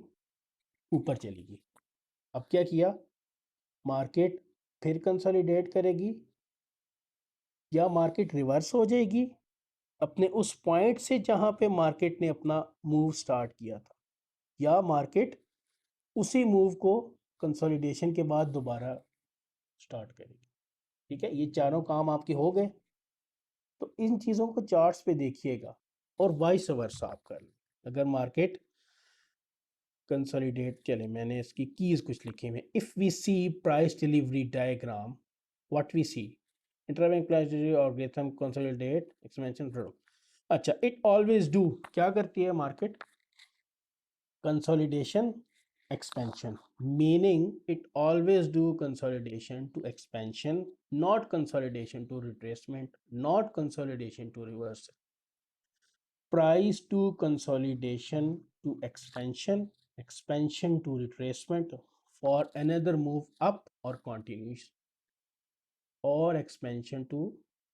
ऊपर चलेगी, अब क्या किया, मार्केट फिर कंसोलिडेट करेगी या मार्केट रिवर्स हो जाएगी अपने उस पॉइंट से जहां पे मार्केट ने अपना मूव स्टार्ट किया था, या मार्केट उसी मूव को कंसोलिडेशन के बाद दोबारा स्टार्ट करेगी। ठीक है, ये चारों काम आपके हो गए। तो इन चीज़ों को चार्ट्स पे देखिएगा और वाइस वर्सा आप कर लें। अगर मार्केट कंसोलिडेट, चले मैंने इसकी कीज कुछ लिखे हुए, if we see price delivery diagram, what we see, interbank price delivery algorithm, consolidate, expansion, product. अच्छा, इट ऑलवेज डू, क्या करती है market, consolidation, expansion, meaning it always do consolidation to expansion, not consolidation to retracement, not consolidation to reversal. Price to consolidation to expansion, expansion to retracement for another move up or continuous, और expansion to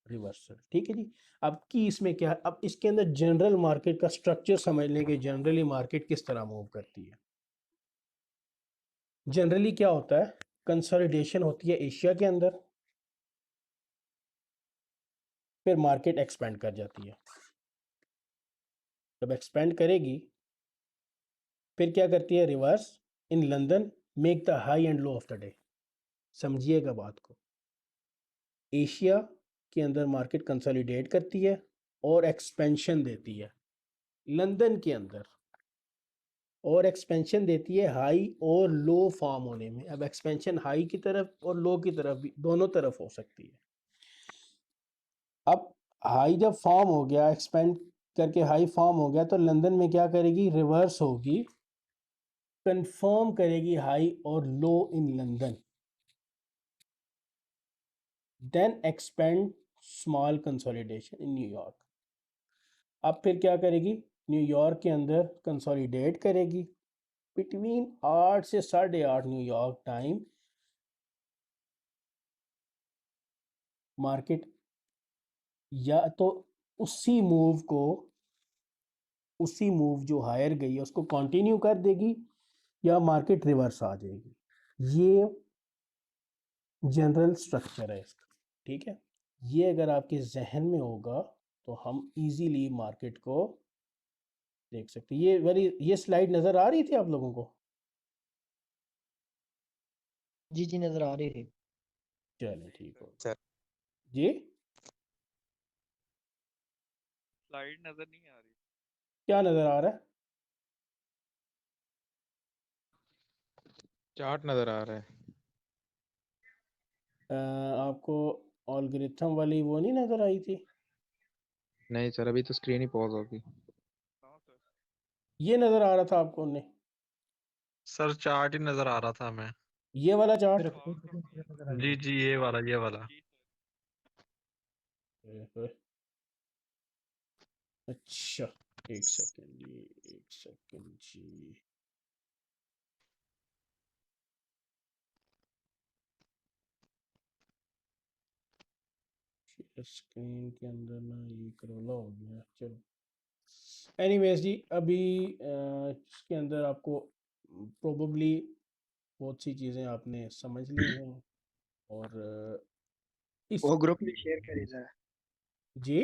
reversal. ठीक है जी, अब की इसमें क्या है, अब इसके अंदर जनरल मार्केट का स्ट्रक्चर समझ लें कि जनरली मार्केट किस तरह मूव करती है। जनरली क्या होता है, कंसोलिडेशन होती है एशिया के अंदर, फिर मार्केट एक्सपेंड कर जाती है। जब एक्सपेंड करेगी फिर क्या करती है, reverse in London, make the high and low of the day. समझिएगा बात को, एशिया के अंदर मार्केट कंसोलिडेट करती है और एक्सपेंशन देती है लंदन के अंदर, और एक्सपेंशन देती है हाई और लो फॉर्म होने में। अब एक्सपेंशन हाई की तरफ और लो की तरफ भी, दोनों तरफ हो सकती है। अब हाई जब फॉर्म हो गया, एक्सपेंड करके हाई फॉर्म हो गया, तो लंदन में क्या करेगी, रिवर्स होगी कंफर्म करेगी हाई और low in London, then expand small consolidation in New York. अब फिर क्या करेगी, न्यूयॉर्क के अंदर कंसोलिडेट करेगी बिटवीन 8 से 8:30 न्यूयॉर्क टाइम। मार्केट या तो उसी मूव को, उसी मूव जो हायर गई है उसको कंटिन्यू कर देगी, या मार्केट रिवर्स आ जाएगी। ये जनरल स्ट्रक्चर है इसका, ठीक है। ये अगर आपके जहन में होगा तो हम इजीली मार्केट को देख सकते हैं। ये स्लाइड नज़र आ रही थी आप लोगों को? जी जी नजर आ रही थी। चलें ठीक हो सर जी। स्लाइड नजर नहीं आ रही। क्या नज़र आ रहा है? चार्ट नजर आ रहा है। आपको ऑलगोरिथम वाली वो नहीं नज़र आई थी? नहीं सर, अभी तो स्क्रीन ही पॉज होगी। कहाँ सर? ये नज़र आ रहा था आपको नहीं? सर चार्ट ही नजर आ रहा था हमें। ये वाला चार्ट? मेरे को भी नजर आ रही जी है। जी ये वाला ये वाला। अच्छा, एक सेकंड जी, एक सेकंड जी। स्क्रीन के अंदर ना ये करोला हो गया। चलो एनीवेज जी, अभी इसके अंदर आपको प्रोबेबली बहुत सी चीज़ें आपने समझ ली हैं। और इस वो ग्रुप में शेयर करिए जरा, जी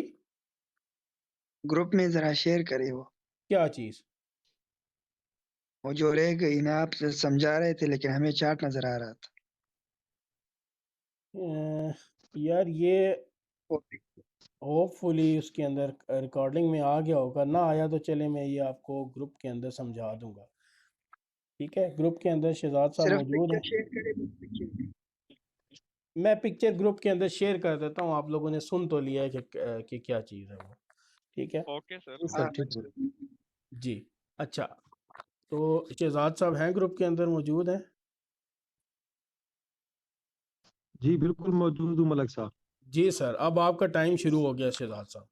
ग्रुप में जरा शेयर करिए वो। क्या चीज़? वो जो रह गई ना, आप समझा रहे थे लेकिन हमें चार्ट नजर आ रहा था। यार ये वो होपफुली उसके अंदर रिकॉर्डिंग में आ गया होगा, ना आया तो चले मैं ये आपको ग्रुप के अंदर समझा दूंगा, ठीक है। ग्रुप के अंदर शहजाद साहब सिर्फ मौजूद पिक्चर हैं। शेयर करिए, पिक्चर। मैं पिक्चर ग्रुप के अंदर शेयर कर देता हूँ, आप लोगों ने सुन तो लिया है कि क्या चीज़ है वो, ठीक है ओके सर। जी हाँ सर, ठीक है। जी। अच्छा, तो शहजाद साहब हैं ग्रुप के अंदर मौजूद हैं? जी बिल्कुल मौजूद हूँ मलक साहब। जी सर, अब आपका टाइम शुरू हो गया शहजाद साहब।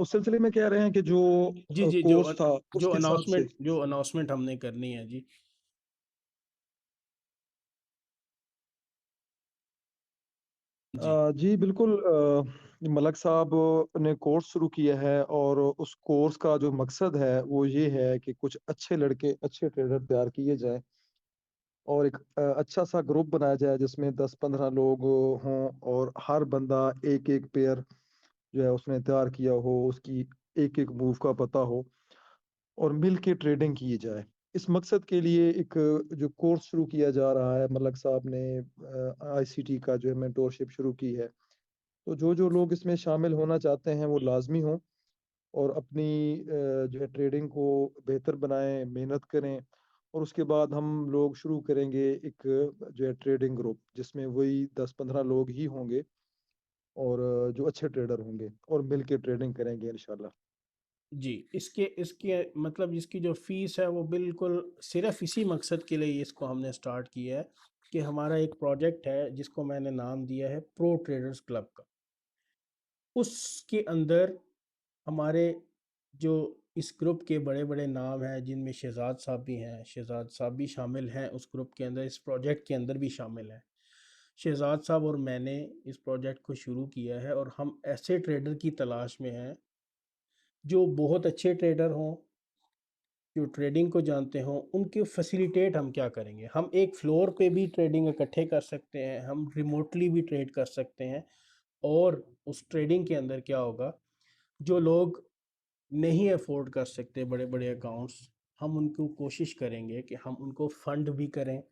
उस सिलसिले में कह रहे हैं कि जो जी जी, कोर्स था उसके हिसाब से। जो अनाउंसमेंट हमने करनी है जी। जी जी बिल्कुल। मलक साहब ने कोर्स शुरू किया है और उस कोर्स का जो मकसद है वो ये है कि कुछ अच्छे लड़के, अच्छे ट्रेडर तैयार किए जाएं और एक अच्छा सा ग्रुप बनाया जाए जिसमें 10-15 लोग हों और हर बंदा एक एक पेयर जो है उसने तैयार किया हो, उसकी एक एक मूव का पता हो और मिल के ट्रेडिंग की जाए। इस मकसद के लिए एक जो कोर्स शुरू किया जा रहा है, मलक साहब ने आईसीटी का जो है मेंटोरशिप शुरू की है। तो जो जो लोग इसमें शामिल होना चाहते हैं वो लाजमी हों और अपनी जो है ट्रेडिंग को बेहतर बनाएं, मेहनत करें। और उसके बाद हम लोग शुरू करेंगे एक जो है ट्रेडिंग ग्रुप जिसमें वही 10-15 लोग ही होंगे और जो अच्छे ट्रेडर होंगे और मिल के ट्रेडिंग करेंगे इंशाल्लाह। जी, इसके इसके मतलब इसकी जो फीस है वो बिल्कुल सिर्फ इसी मकसद के लिए इसको हमने स्टार्ट किया है कि हमारा एक प्रोजेक्ट है जिसको मैंने नाम दिया है प्रो ट्रेडर्स क्लब का। उसके अंदर हमारे जो इस ग्रुप के बड़े बड़े नाम हैं, जिनमें शहजाद साहब भी हैं, शहजाद साहब भी शामिल हैं उस ग्रुप के अंदर, इस प्रोजेक्ट के अंदर भी शामिल हैं। शहजाद साहब और मैंने इस प्रोजेक्ट को शुरू किया है और हम ऐसे ट्रेडर की तलाश में हैं जो बहुत अच्छे ट्रेडर हों, जो ट्रेडिंग को जानते हों। उनके फैसिलिटेट हम क्या करेंगे, हम एक फ्लोर पे भी ट्रेडिंग इकट्ठे कर सकते हैं, हम रिमोटली भी ट्रेड कर सकते हैं। और उस ट्रेडिंग के अंदर क्या होगा, जो लोग नहीं अफोर्ड कर सकते बड़े बड़े अकाउंट्स, हम उनको कोशिश करेंगे कि हम उनको फंड भी करें,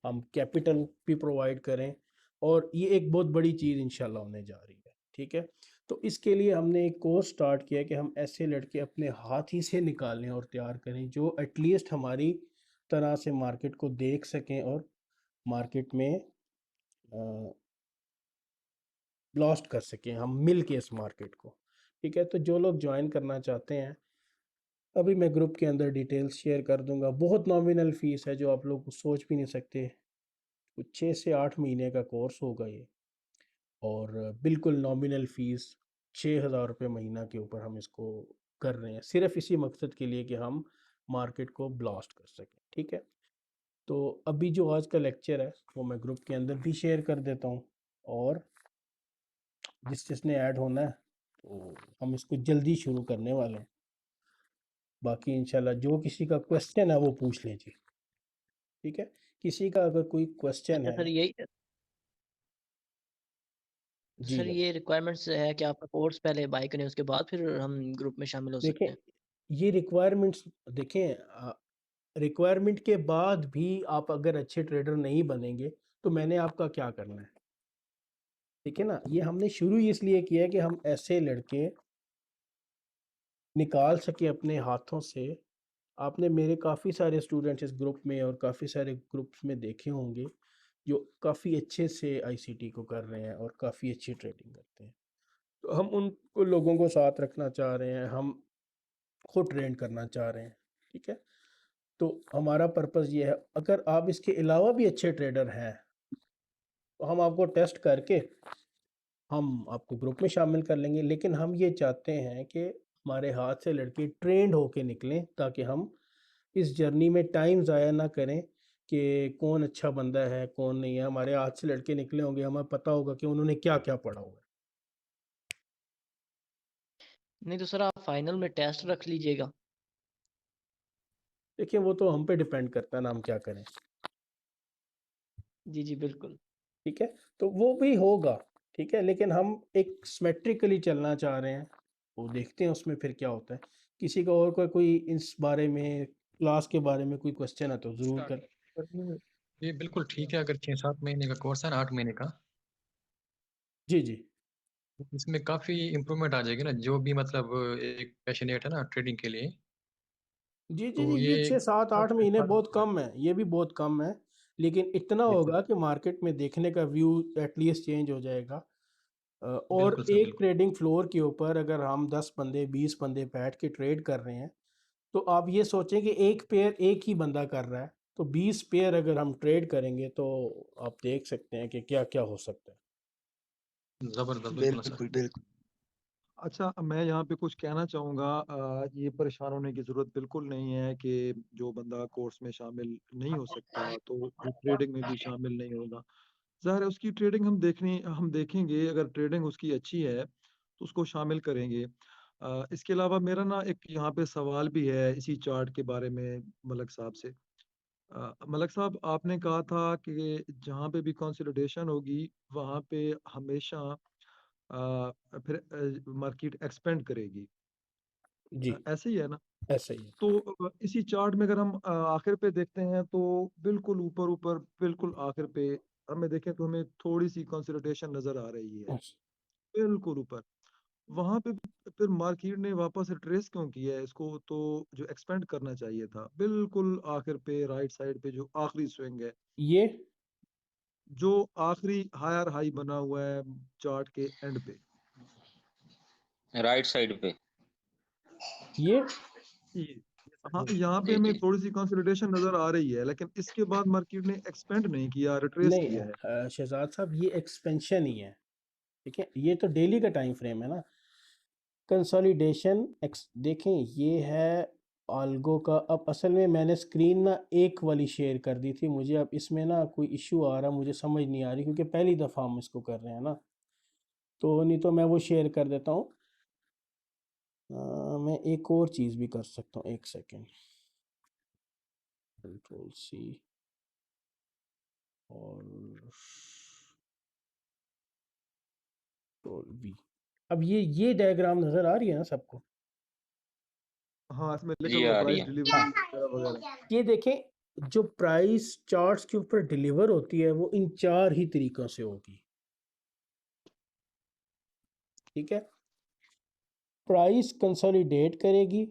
हम कैपिटल भी प्रोवाइड करें। और ये एक बहुत बड़ी चीज़ इंशाल्लाह होने जा रही है, ठीक है। तो इसके लिए हमने एक कोर्स स्टार्ट किया कि हम ऐसे लड़के अपने हाथ ही से निकालें और तैयार करें जो एटलीस्ट हमारी तरह से मार्केट को देख सकें और मार्केट में ब्लास्ट कर सकें हम मिल के इस मार्केट को। ठीक है, तो जो लोग ज्वाइन करना चाहते हैं, अभी मैं ग्रुप के अंदर डिटेल्स शेयर कर दूंगा। बहुत नॉमिनल फ़ीस है जो आप लोग सोच भी नहीं सकते। कुछ 6 से 8 महीने का कोर्स होगा ये, और बिल्कुल नॉमिनल फ़ीस 6,000 रुपये महीना के ऊपर हम इसको कर रहे हैं, सिर्फ इसी मकसद के लिए कि हम मार्केट को ब्लास्ट कर सकें। ठीक है, तो अभी जो आज का लेक्चर है वो मैं ग्रुप के अंदर भी शेयर कर देता हूँ, और जिसने ऐड होना है तो हम इसको जल्दी शुरू करने वाले हैं। बाकी इंशाल्लाह जो किसी का क्वेश्चन है वो पूछ लीजिए। ठीक है, किसी का अगर कोई क्वेश्चन अच्छा है। सर, यही जी सर ये रिक्वायरमेंट्स है कि आपका कोर्स पहले बाय करें, उसके बाद फिर हम ग्रुप में शामिल हो सकते देखें, हैं। ये रिक्वायरमेंट्स देखें, रिक्वायरमेंट के बाद भी आप अगर अच्छे ट्रेडर नहीं बनेंगे तो मैंने आपका क्या करना है। ठीक है ना, ये हमने शुरू इसलिए किया है कि हम ऐसे लड़के निकाल सके अपने हाथों से। आपने मेरे काफ़ी सारे स्टूडेंट्स इस ग्रुप में और काफ़ी सारे ग्रुप्स में देखे होंगे जो काफ़ी अच्छे से आईसीटी को कर रहे हैं और काफ़ी अच्छी ट्रेडिंग करते हैं। तो हम उन लोगों को साथ रखना चाह रहे हैं, हम खुद ट्रेन करना चाह रहे हैं। ठीक है, तो हमारा पर्पज़ ये है, अगर आप इसके अलावा भी अच्छे ट्रेडर हैं तो हम आपको टेस्ट करके हम आपको ग्रुप में शामिल कर लेंगे। लेकिन हम ये चाहते हैं कि हमारे हाथ से लड़के ट्रेंड होके निकलें, ताकि हम इस जर्नी में टाइम ज़ाया ना करें कि कौन अच्छा बंदा है कौन नहीं है। हमारे हाथ से लड़के निकले होंगे, हमें पता होगा कि उन्होंने क्या क्या पढ़ा हुआ है। नहीं तो सर आप फाइनल में टेस्ट रख लीजिएगा। देखिए, वो तो हम पे डिपेंड करता है ना, हम क्या करें। जी जी बिल्कुल। ठीक है, तो वो भी होगा। ठीक है, लेकिन हम एक सिमेट्रिकली चलना चाह रहे हैं, वो देखते हैं उसमें फिर क्या होता है। किसी का और कोई इस बारे में, क्लास के बारे में कोई क्वेश्चन है तो ज़रूर कर। सर, ये बिल्कुल ठीक है अगर 6-7 महीने का कोर्स है ना, 8 महीने का, जी जी इसमें काफ़ी इम्प्रूवमेंट आ जाएगी ना, जो भी मतलब एक पैशनेट है ना ट्रेडिंग के लिए, जी जी तो जी, ये ये 6 7 8 महीने बहुत कम है, ये भी बहुत कम है। लेकिन इतना बिल्कुल होगा कि मार्केट में देखने का व्यू एटलीस्ट चेंज हो जाएगा। और बिल्कुल सर, एक बिल्कुल ट्रेडिंग फ्लोर के ऊपर अगर हम 10 बंदे 20 बंदे बैठ के ट्रेड कर रहे हैं, तो आप ये सोचें कि एक पेयर एक ही बंदा कर रहा है, तो 20 पेयर अगर हम ट्रेड करेंगे तो आप देख सकते हैं कि क्या क्या हो सकता है। ज़बरदस्त, बिल्कुल सर। बिल्कुल बिल्कुल। अच्छा, मैं यहाँ पे कुछ कहना चाहूँगा। ये परेशान होने की ज़रूरत बिल्कुल नहीं है कि जो बंदा कोर्स में शामिल नहीं हो सकता तो वो ट्रेडिंग में भी शामिल नहीं होगा। ज़ाहिर है उसकी ट्रेडिंग हम देखेंगे, अगर ट्रेडिंग उसकी अच्छी है तो उसको शामिल करेंगे। इसके अलावा मेरा ना एक यहाँ पे सवाल भी है इसी चार्ट के बारे में मलक साहब से। मलक साहब, आपने कहा था कि जहाँ पे भी कंसोलिडेशन होगी वहाँ पे हमेशा फिर मार्केट एक्सपेंड करेगी। जी, ऐसे ही है ना? ऐसा ही तो इसी चार्ट में अगर हम आखिर पे देखते हैं तो बिल्कुल ऊपर ऊपर बिल्कुल आखिर पे हमें देखें तो हमें थोड़ी सी कंसोलिडेशन नजर आ रही है, है। बिल्कुल ऊपर। वहां पे फिर मार्केट ने वापस ट्रेस क्यों किया है इसको? तो जो एक्सपेंड करना चाहिए था बिल्कुल आखिर पे राइट साइड पे जो आखिरी स्विंग है, ये जो आखिरी हायर हाई बना हुआ है चार्ट के एंड पे, राइट साइड पे। ये ये हाँ, यहाँ पे जी हमें जी। थोड़ी सी कंसोलिडेशन नजर आ रही है, लेकिन इसके बाद मार्केट ने एक्सपेंड नहीं किया, रिट्रेस नहीं, किया है। शहजाद साहब, ये एक्सपेंशन ही है। ठीक है, ये तो डेली का टाइम फ्रेम है ना। कंसोलिडेशन देखें, ये है आल्गो का। अब असल में मैंने स्क्रीन ना एक वाली शेयर कर दी थी, मुझे अब इसमें ना कोई इशू आ रहा, मुझे समझ नहीं आ रही, क्योंकि पहली दफ़ा हम इसको कर रहे हैं ना। तो नहीं तो मैं वो शेयर कर देता हूँ। मैं एक और चीज़ भी कर सकता हूँ, एक सेकेंड। कंट्रोल सी और कंट्रोल वी। अब ये डायग्राम नज़र आ रही है ना सबको? हाँ, इसमें लिखा जी हुआ आ रही प्राइस है। डिलीवरी हाँ, वगैरह वगैरह। ये देखें, जो प्राइस चार्ट्स के ऊपर डिलीवर होती है वो इन 4 ही तरीक़ों से होगी। ठीक है, प्राइस कंसोलिडेट करेगी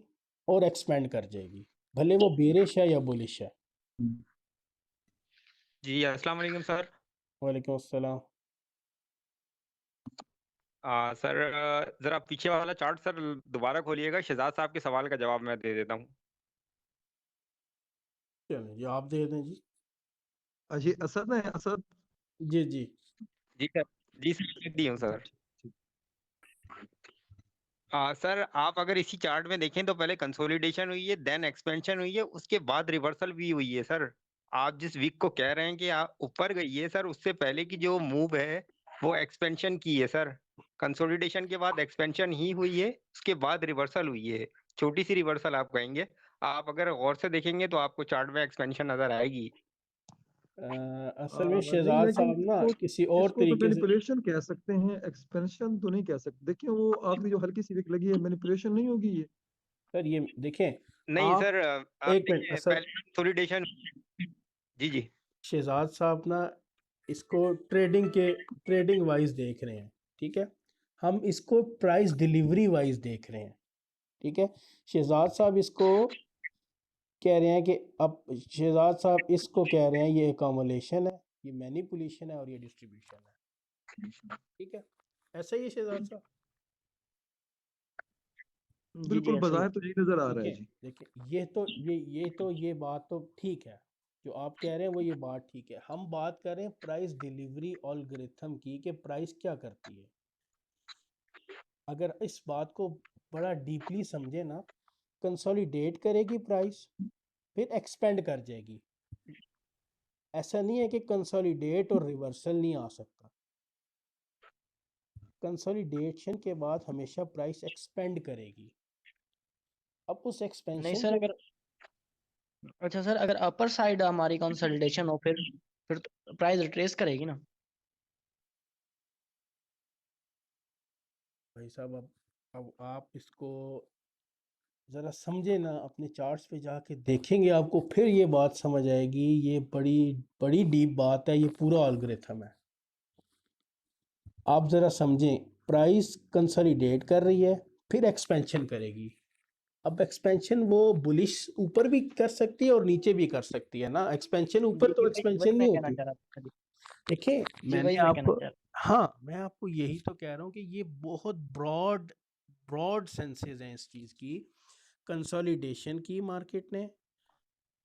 और एक्सपेंड कर जाएगी, भले वो बेरिश है या बुलिश है। जी अस्सलाम वालेकुम सर। वालेकुम अस्सलाम। सर जरा पीछे वाला चार्ट सर दोबारा खोलिएगा। शहजाद साहब के सवाल का जवाब मैं दे देता हूँ। चलें जी, आप दे दें जी। ये असद है, असद। जी जी जी सर। जी सर, दी हूँ सर। ठीक। सर आप अगर इसी चार्ट में देखें तो पहले कंसोलिडेशन हुई है, देन एक्सपेंशन हुई है, उसके बाद रिवर्सल भी हुई है सर। आप जिस वीक को कह रहे हैं कि आप ऊपर गई है सर, उससे पहले की जो मूव है वो एक्सपेंशन की है सर। कंसोलिडेशन के बाद एक्सपेंशन ही हुई है, उसके बाद रिवर्सल हुई है। छोटी सी रिवर्सल आप कहेंगे। आप अगर गौर से देखेंगे तो आपको चार्ट में एक्सपेंशन नजर आएगी। असल में नहीं, शहजाद लेकिन साहब ना इसको किसी और इसको तो तरीके से। मैनिपुलेशन कह सकते हैं, एक्सपेंशन तो नहीं कह सकते। देखिए वो आखिरी जो हल्की सी विक लगी है, मैनिपुलेशन नहीं होगी ये? सर ये देखें नहीं आप, सर, आप एक मिनट देखिए सर, पहले कंसोलिडेशन। जी जी। शहजाद साहब ना इसको ट्रेडिंग वाइज देख रहे हैं, ठीक है। हम इसको प्राइस डिलीवरी वाइज देख रहे हैं, ठीक है। शहजाद साहब इसको कह रहे हैं कि अब शहजाद साहब इसको कह रहे हैं ये अकोमोलेशन है, ये मैनिपुलेशन है और ये डिस्ट्रीब्यूशन है, ठीक है। ऐसा ही है शहजाद साहब। जी बिल्कुल ऐसे ही बाजार तो यही नजर आ ठीक रहा है है, जी। देखिए ये बात तो ठीक है, जो आप कह रहे हैं वो ये बात ठीक है। हम बात कर रहे हैं प्राइस डिलीवरी एल्गोरिथम की, कि प्राइस क्या करती है। अगर इस बात को बड़ा डीपली समझे ना, कंसोलिडेट करेगी प्राइस, फिर एक्सपेंड कर जाएगी। ऐसा नहीं है कि कंसोलिडेट और रिवर्सल नहीं आ सकता। कंसोलिडेशन के बाद हमेशा प्राइस एक्सपेंड करेगी। अब उस नहीं एक्सपेंशन सर, के, अगर अच्छा सर, अगर अपर साइड हमारी कंसोलिडेशन हो फिर तो प्राइस रिट्रेस करेगी ना। भाई साहब अब आप इसको ज़रा समझे ना, अपने चार्ट्स पे जाके देखेंगे आपको फिर ये बात समझ आएगी। ये बड़ी बड़ी डीप बात है, ये पूरा एल्गोरिथम है। आप ज़रा समझें, प्राइस कंसोलिडेट कर रही है, फिर एक्सपेंशन करेगी। अब एक्सपेंशन वो बुलिश ऊपर भी कर सकती है और नीचे भी कर सकती है ना। एक्सपेंशन ऊपर जी तो वही एक्सपेंशन वही नहीं मैं कहना होती। चाह रहा था। देखिए जी वही मैंने मैं कहना आप, चाह रहा हाँ मैं आपको यही तो कह रहा हूँ कि ये बहुत ब्रॉड सेंसेस हैं इस चीज़ की। कंसोलिडेशन की मार्केट ने,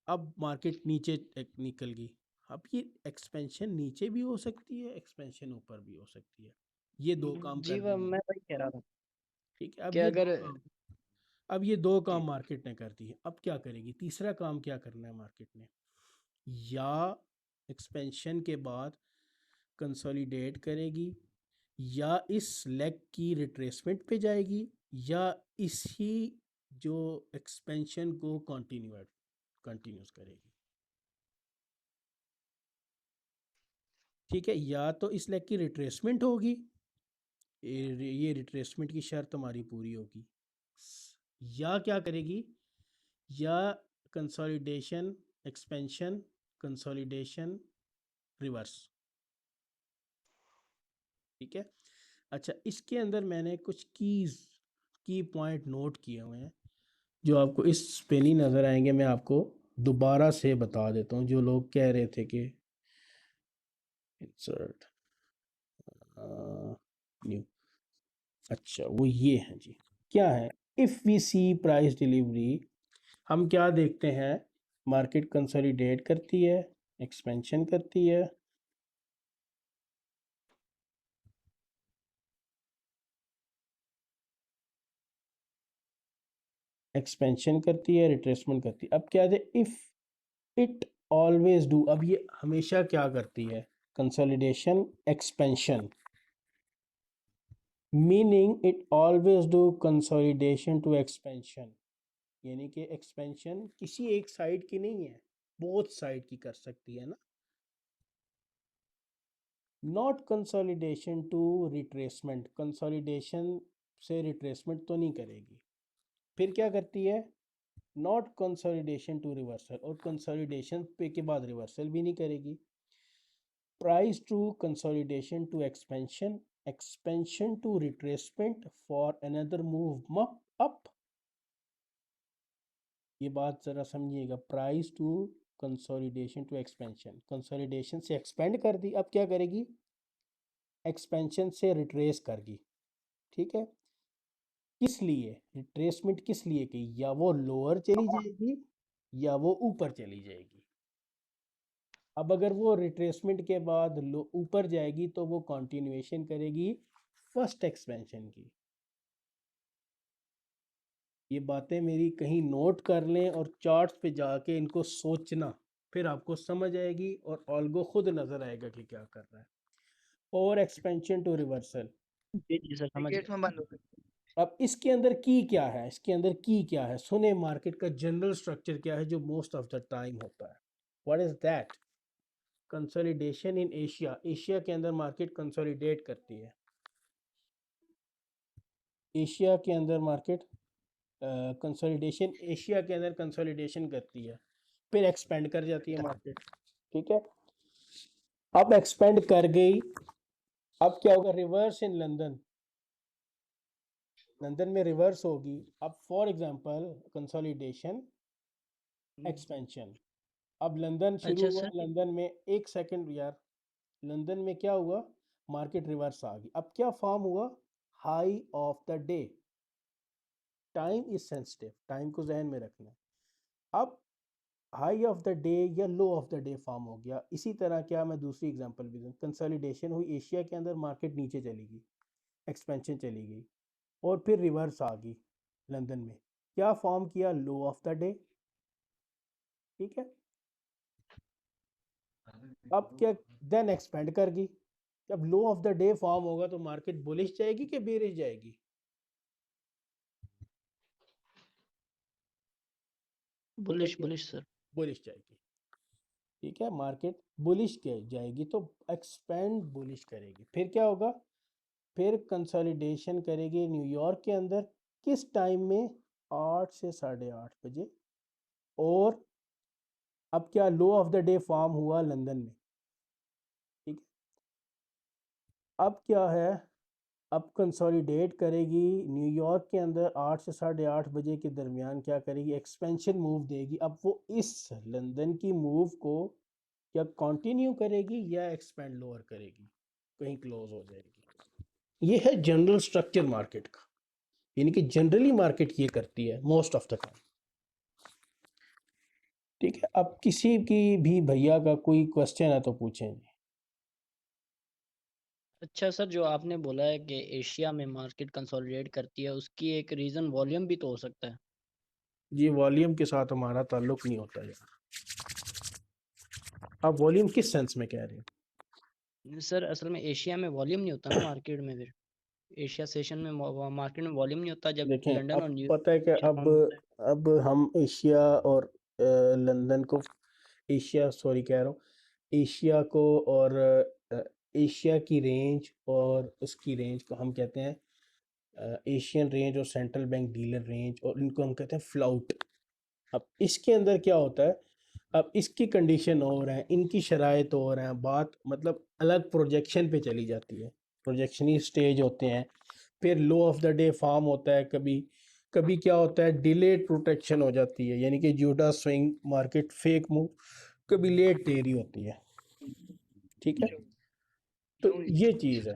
अब मार्केट नीचे निकल गई। अब ये एक्सपेंशन नीचे भी हो सकती है, एक्सपेंशन ऊपर भी हो सकती है। ये दो काम जी कर रही है, मैं वही कह रहा था ठीक है। कि अगर अब ये दो काम मार्केट ने कर दिए, अब क्या करेगी? तीसरा काम क्या करना है मार्केट ने? या एक्सपेंशन के बाद कंसोलिडेट करेगी, या इस लेग की रिट्रेसमेंट पे जाएगी, या इसी जो एक्सपेंशन को कंटिन्यूस करेगी, ठीक है। या तो इस लेग की रिट्रेसमेंट होगी, ये रिट्रेसमेंट की शर्त हमारी पूरी होगी, या क्या करेगी? या कंसोलिडेशन, एक्सपेंशन, कंसोलिडेशन, रिवर्स, ठीक है। अच्छा, इसके अंदर मैंने कुछ की पॉइंट नोट किए हुए हैं जो आपको इस पे नहीं नज़र आएंगे। मैं आपको दोबारा से बता देता हूँ, जो लोग कह रहे थे कि इंसर्ट न्यू, अच्छा वो ये है जी। क्या है? If we see price delivery, हम क्या देखते हैं? मार्केट कंसोलिडेट करती है, एक्सपेंशन करती है, एक्सपेंशन करती है, रिट्रेसमेंट करती है। अब क्या है? इफ़ इट ऑलवेज डू, अब ये हमेशा क्या करती है? Consolidation, expansion, meaning it always do consolidation to expansion. यानी कि एक्सपेंशन किसी एक साइड की नहीं है, बोथ साइड की कर सकती है ना। Not consolidation to retracement, consolidation से रिट्रेसमेंट तो नहीं करेगी। फिर क्या करती है? नॉट कंसोलिडेशन टू रिवर्सल, और कंसोलिडेशन पे के बाद रिवर्सल भी नहीं करेगी। Price to consolidation to expansion, expansion to retracement for another move up. ये बात ज़रा समझिएगा, price to consolidation to expansion, consolidation से एक्सपेंड कर दी, अब क्या करेगी? एक्सपेंशन से रिट्रेस कर दी, ठीक है, किस लिए रिट्रेसमेंट किस लिए की, या वो लोअर चली जाएगी या वो ऊपर चली जाएगी। अब अगर वो रिट्रेसमेंट के बाद ऊपर जाएगी तो वो कंटिन्यूएशन करेगी फर्स्ट एक्सपेंशन की। ये बातें मेरी कहीं नोट कर लें और चार्ट्स पे जाके इनको सोचना, फिर आपको समझ आएगी और ऑल्गो खुद नजर आएगा कि क्या कर रहा है। और एक्सपेंशन टू रिवर्सल, जी सर समझ गेट गया। में बंद हो गई। अब इसके अंदर की क्या है, इसके अंदर की क्या है, सुने मार्केट का जनरल स्ट्रक्चर क्या है जो मोस्ट ऑफ द टाइम होता है। What is that? Consolidation in Asia, Asia के अंदर मार्केट कंसोलिडेट करती है, एशिया के अंदर मार्केट कंसोलिडेशन, एशिया के अंदर कंसोलिडेशन करती है, फिर एक्सपेंड कर जाती है मार्केट। ठीक है, अब एक्सपेंड कर गई, अब क्या होगा, रिवर्स इन लंदन, लंदन में रिवर्स होगी। अब फॉर एग्जांपल कंसोलिडेशन एक्सपेंशन, अब लंदन शुरू अच्छा हुआ, सर, लंदन में एक सेकंड यार, लंदन में क्या हुआ, मार्केट रिवर्स आ गई। अब क्या फॉर्म हुआ, high of the day, time is sensitive, time को जहन में रखना है। अब हाई ऑफ द डे या लो ऑफ द डे फॉर्म हो गया। इसी तरह क्या, मैं दूसरी एग्जांपल भी दूं, कंसोलिडेशन हुई एशिया के अंदर, मार्केट नीचे चली गई, एक्सपेंशन चली गई और फिर रिवर्स आ गई लंदन में, क्या फॉर्म किया, लो ऑफ द डे। ठीक है, अब क्या, देन एक्सपेंड कर गई। जब लो ऑफ द डे फॉर्म होगा तो मार्केट बुलिश जाएगी कि बेरिश जाएगी? Bullish bullish sir. बुलिश जाएगी। ठीक है, मार्केट बुलिश जाएगी तो एक्सपेंड बुलिश करेगी। फिर क्या होगा, फिर कंसोलिडेशन करेगी न्यूयॉर्क के अंदर, किस टाइम में, 8 से 8:30 बजे। और अब क्या, लो ऑफ द डे फॉर्म हुआ लंदन में। ठीक है, अब क्या है, अब कंसोलिडेट करेगी न्यूयॉर्क के अंदर 8 से 8:30 बजे के दरमियान, क्या करेगी, एक्सपेंशन मूव देगी। अब वो इस लंदन की मूव को या कंटिन्यू करेगी या एक्सपेंड लोअर करेगी, कहीं क्लोज हो जाएगी। ये है जनरल स्ट्रक्चर मार्केट का, यानी कि जनरली मार्केट ये करती है मोस्ट ऑफ द टाइम। ठीक है, अब किसी की भी भैया का कोई क्वेश्चन है तो पूछें जी। अच्छा सर, जो आपने बोला है कि एशिया में मार्केट कंसोलिडेट करती है, उसकी एक रीज़न वॉल्यूम भी तो हो सकता है। जी, वॉल्यूम के साथ हमारा ताल्लुक नहीं होता यार। आप वॉल्यूम किस सेंस में कह रहे हैं? सर असल में एशिया में वॉल्यूम नहीं होता ना मार्केट में, फिर एशिया सेशन में मार्केट में वॉल्यूम नहीं होता जब देखें, लंदन अब और न्यू पता है कि अब हम एशिया और लंदन को, एशिया सॉरी कह रहा हूँ, एशिया को और एशिया की रेंज और उसकी रेंज को हम कहते हैं एशियन रेंज और सेंट्रल बैंक डीलर रेंज, और इनको हम कहते हैं फ्लाउट। अब इसके अंदर क्या होता है, अब इसकी कंडीशन और है, इनकी शराइत और हैं, बात मतलब अलग प्रोजेक्शन पे चली जाती है, प्रोजेक्शनी स्टेज होते हैं। फिर लो ऑफ द डे फॉर्म होता है, कभी कभी क्या होता है, डिलेड प्रोटेक्शन हो जाती है, यानी कि Judas swing market fake move कभी लेट देरी होती है। ठीक है, तो ये चीज़ है।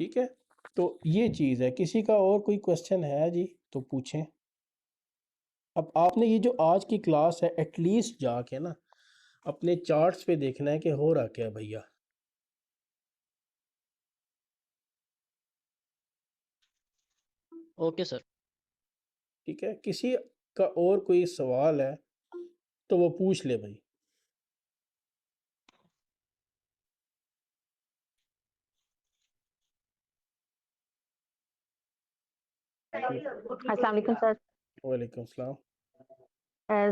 ठीक है, तो ये चीज़ है। किसी का और कोई क्वेश्चन है जी तो पूछें। अब आपने ये जो आज की क्लास है एटलीस्ट जाके ना अपने चार्ट्स पे देखना है कि हो रहा क्या भैया। Okay sir. ठीक है, किसी का और कोई सवाल है तो वो पूछ ले भाई। अस्सलाम वालेकुम सर। वालेकुम सलाम।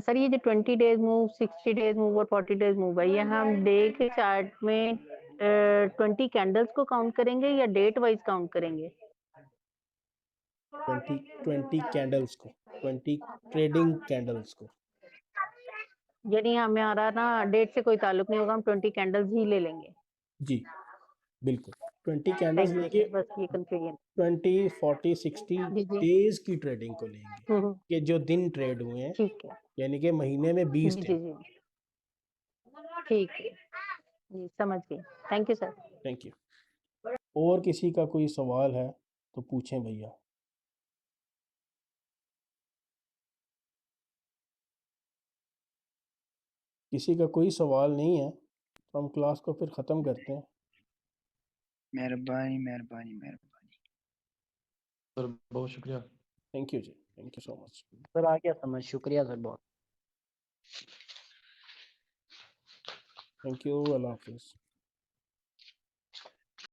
सर ये जो 20 डेज मूव, 60 डेज मूव और 40 डेज मूव है, ये हम डे के चार्ट में 20 कैंडल्स को काउंट करेंगे या डेट वाइज काउंट करेंगे? 20 कैंडल्स को, 20 ट्रेडिंग कैंडल्स को। यानी हमारा ना डेट से कोई ताल्लुक नहीं होगा, हम 20 कैंडल्स ही ले लेंगे। जी बिल्कुल। 20 कैंडल्स थैंक यू लेके सर, बस ये कंफ्यूजन 20, 40, 60 जी जी डेज की ट्रेडिंग को लेंगे कि जो दिन ट्रेड हुए हैं, ठीक है यानी कि महीने में 20 जी जी दिन। जी ठीक है जी, समझ गई। Thank you sir. Thank you. और किसी का कोई सवाल है तो पूछें भैया। किसी का कोई सवाल नहीं है तो हम क्लास को फिर ख़त्म करते हैं। मेहरबानी मेहरबानी मेहरबानी। सर बहुत शुक्रिया। थैंक यू जी, thank you so much. Sir आ गया समझ, शुक्रिया सर बहुत। थैंक यू, अल्लाह हाफिज़।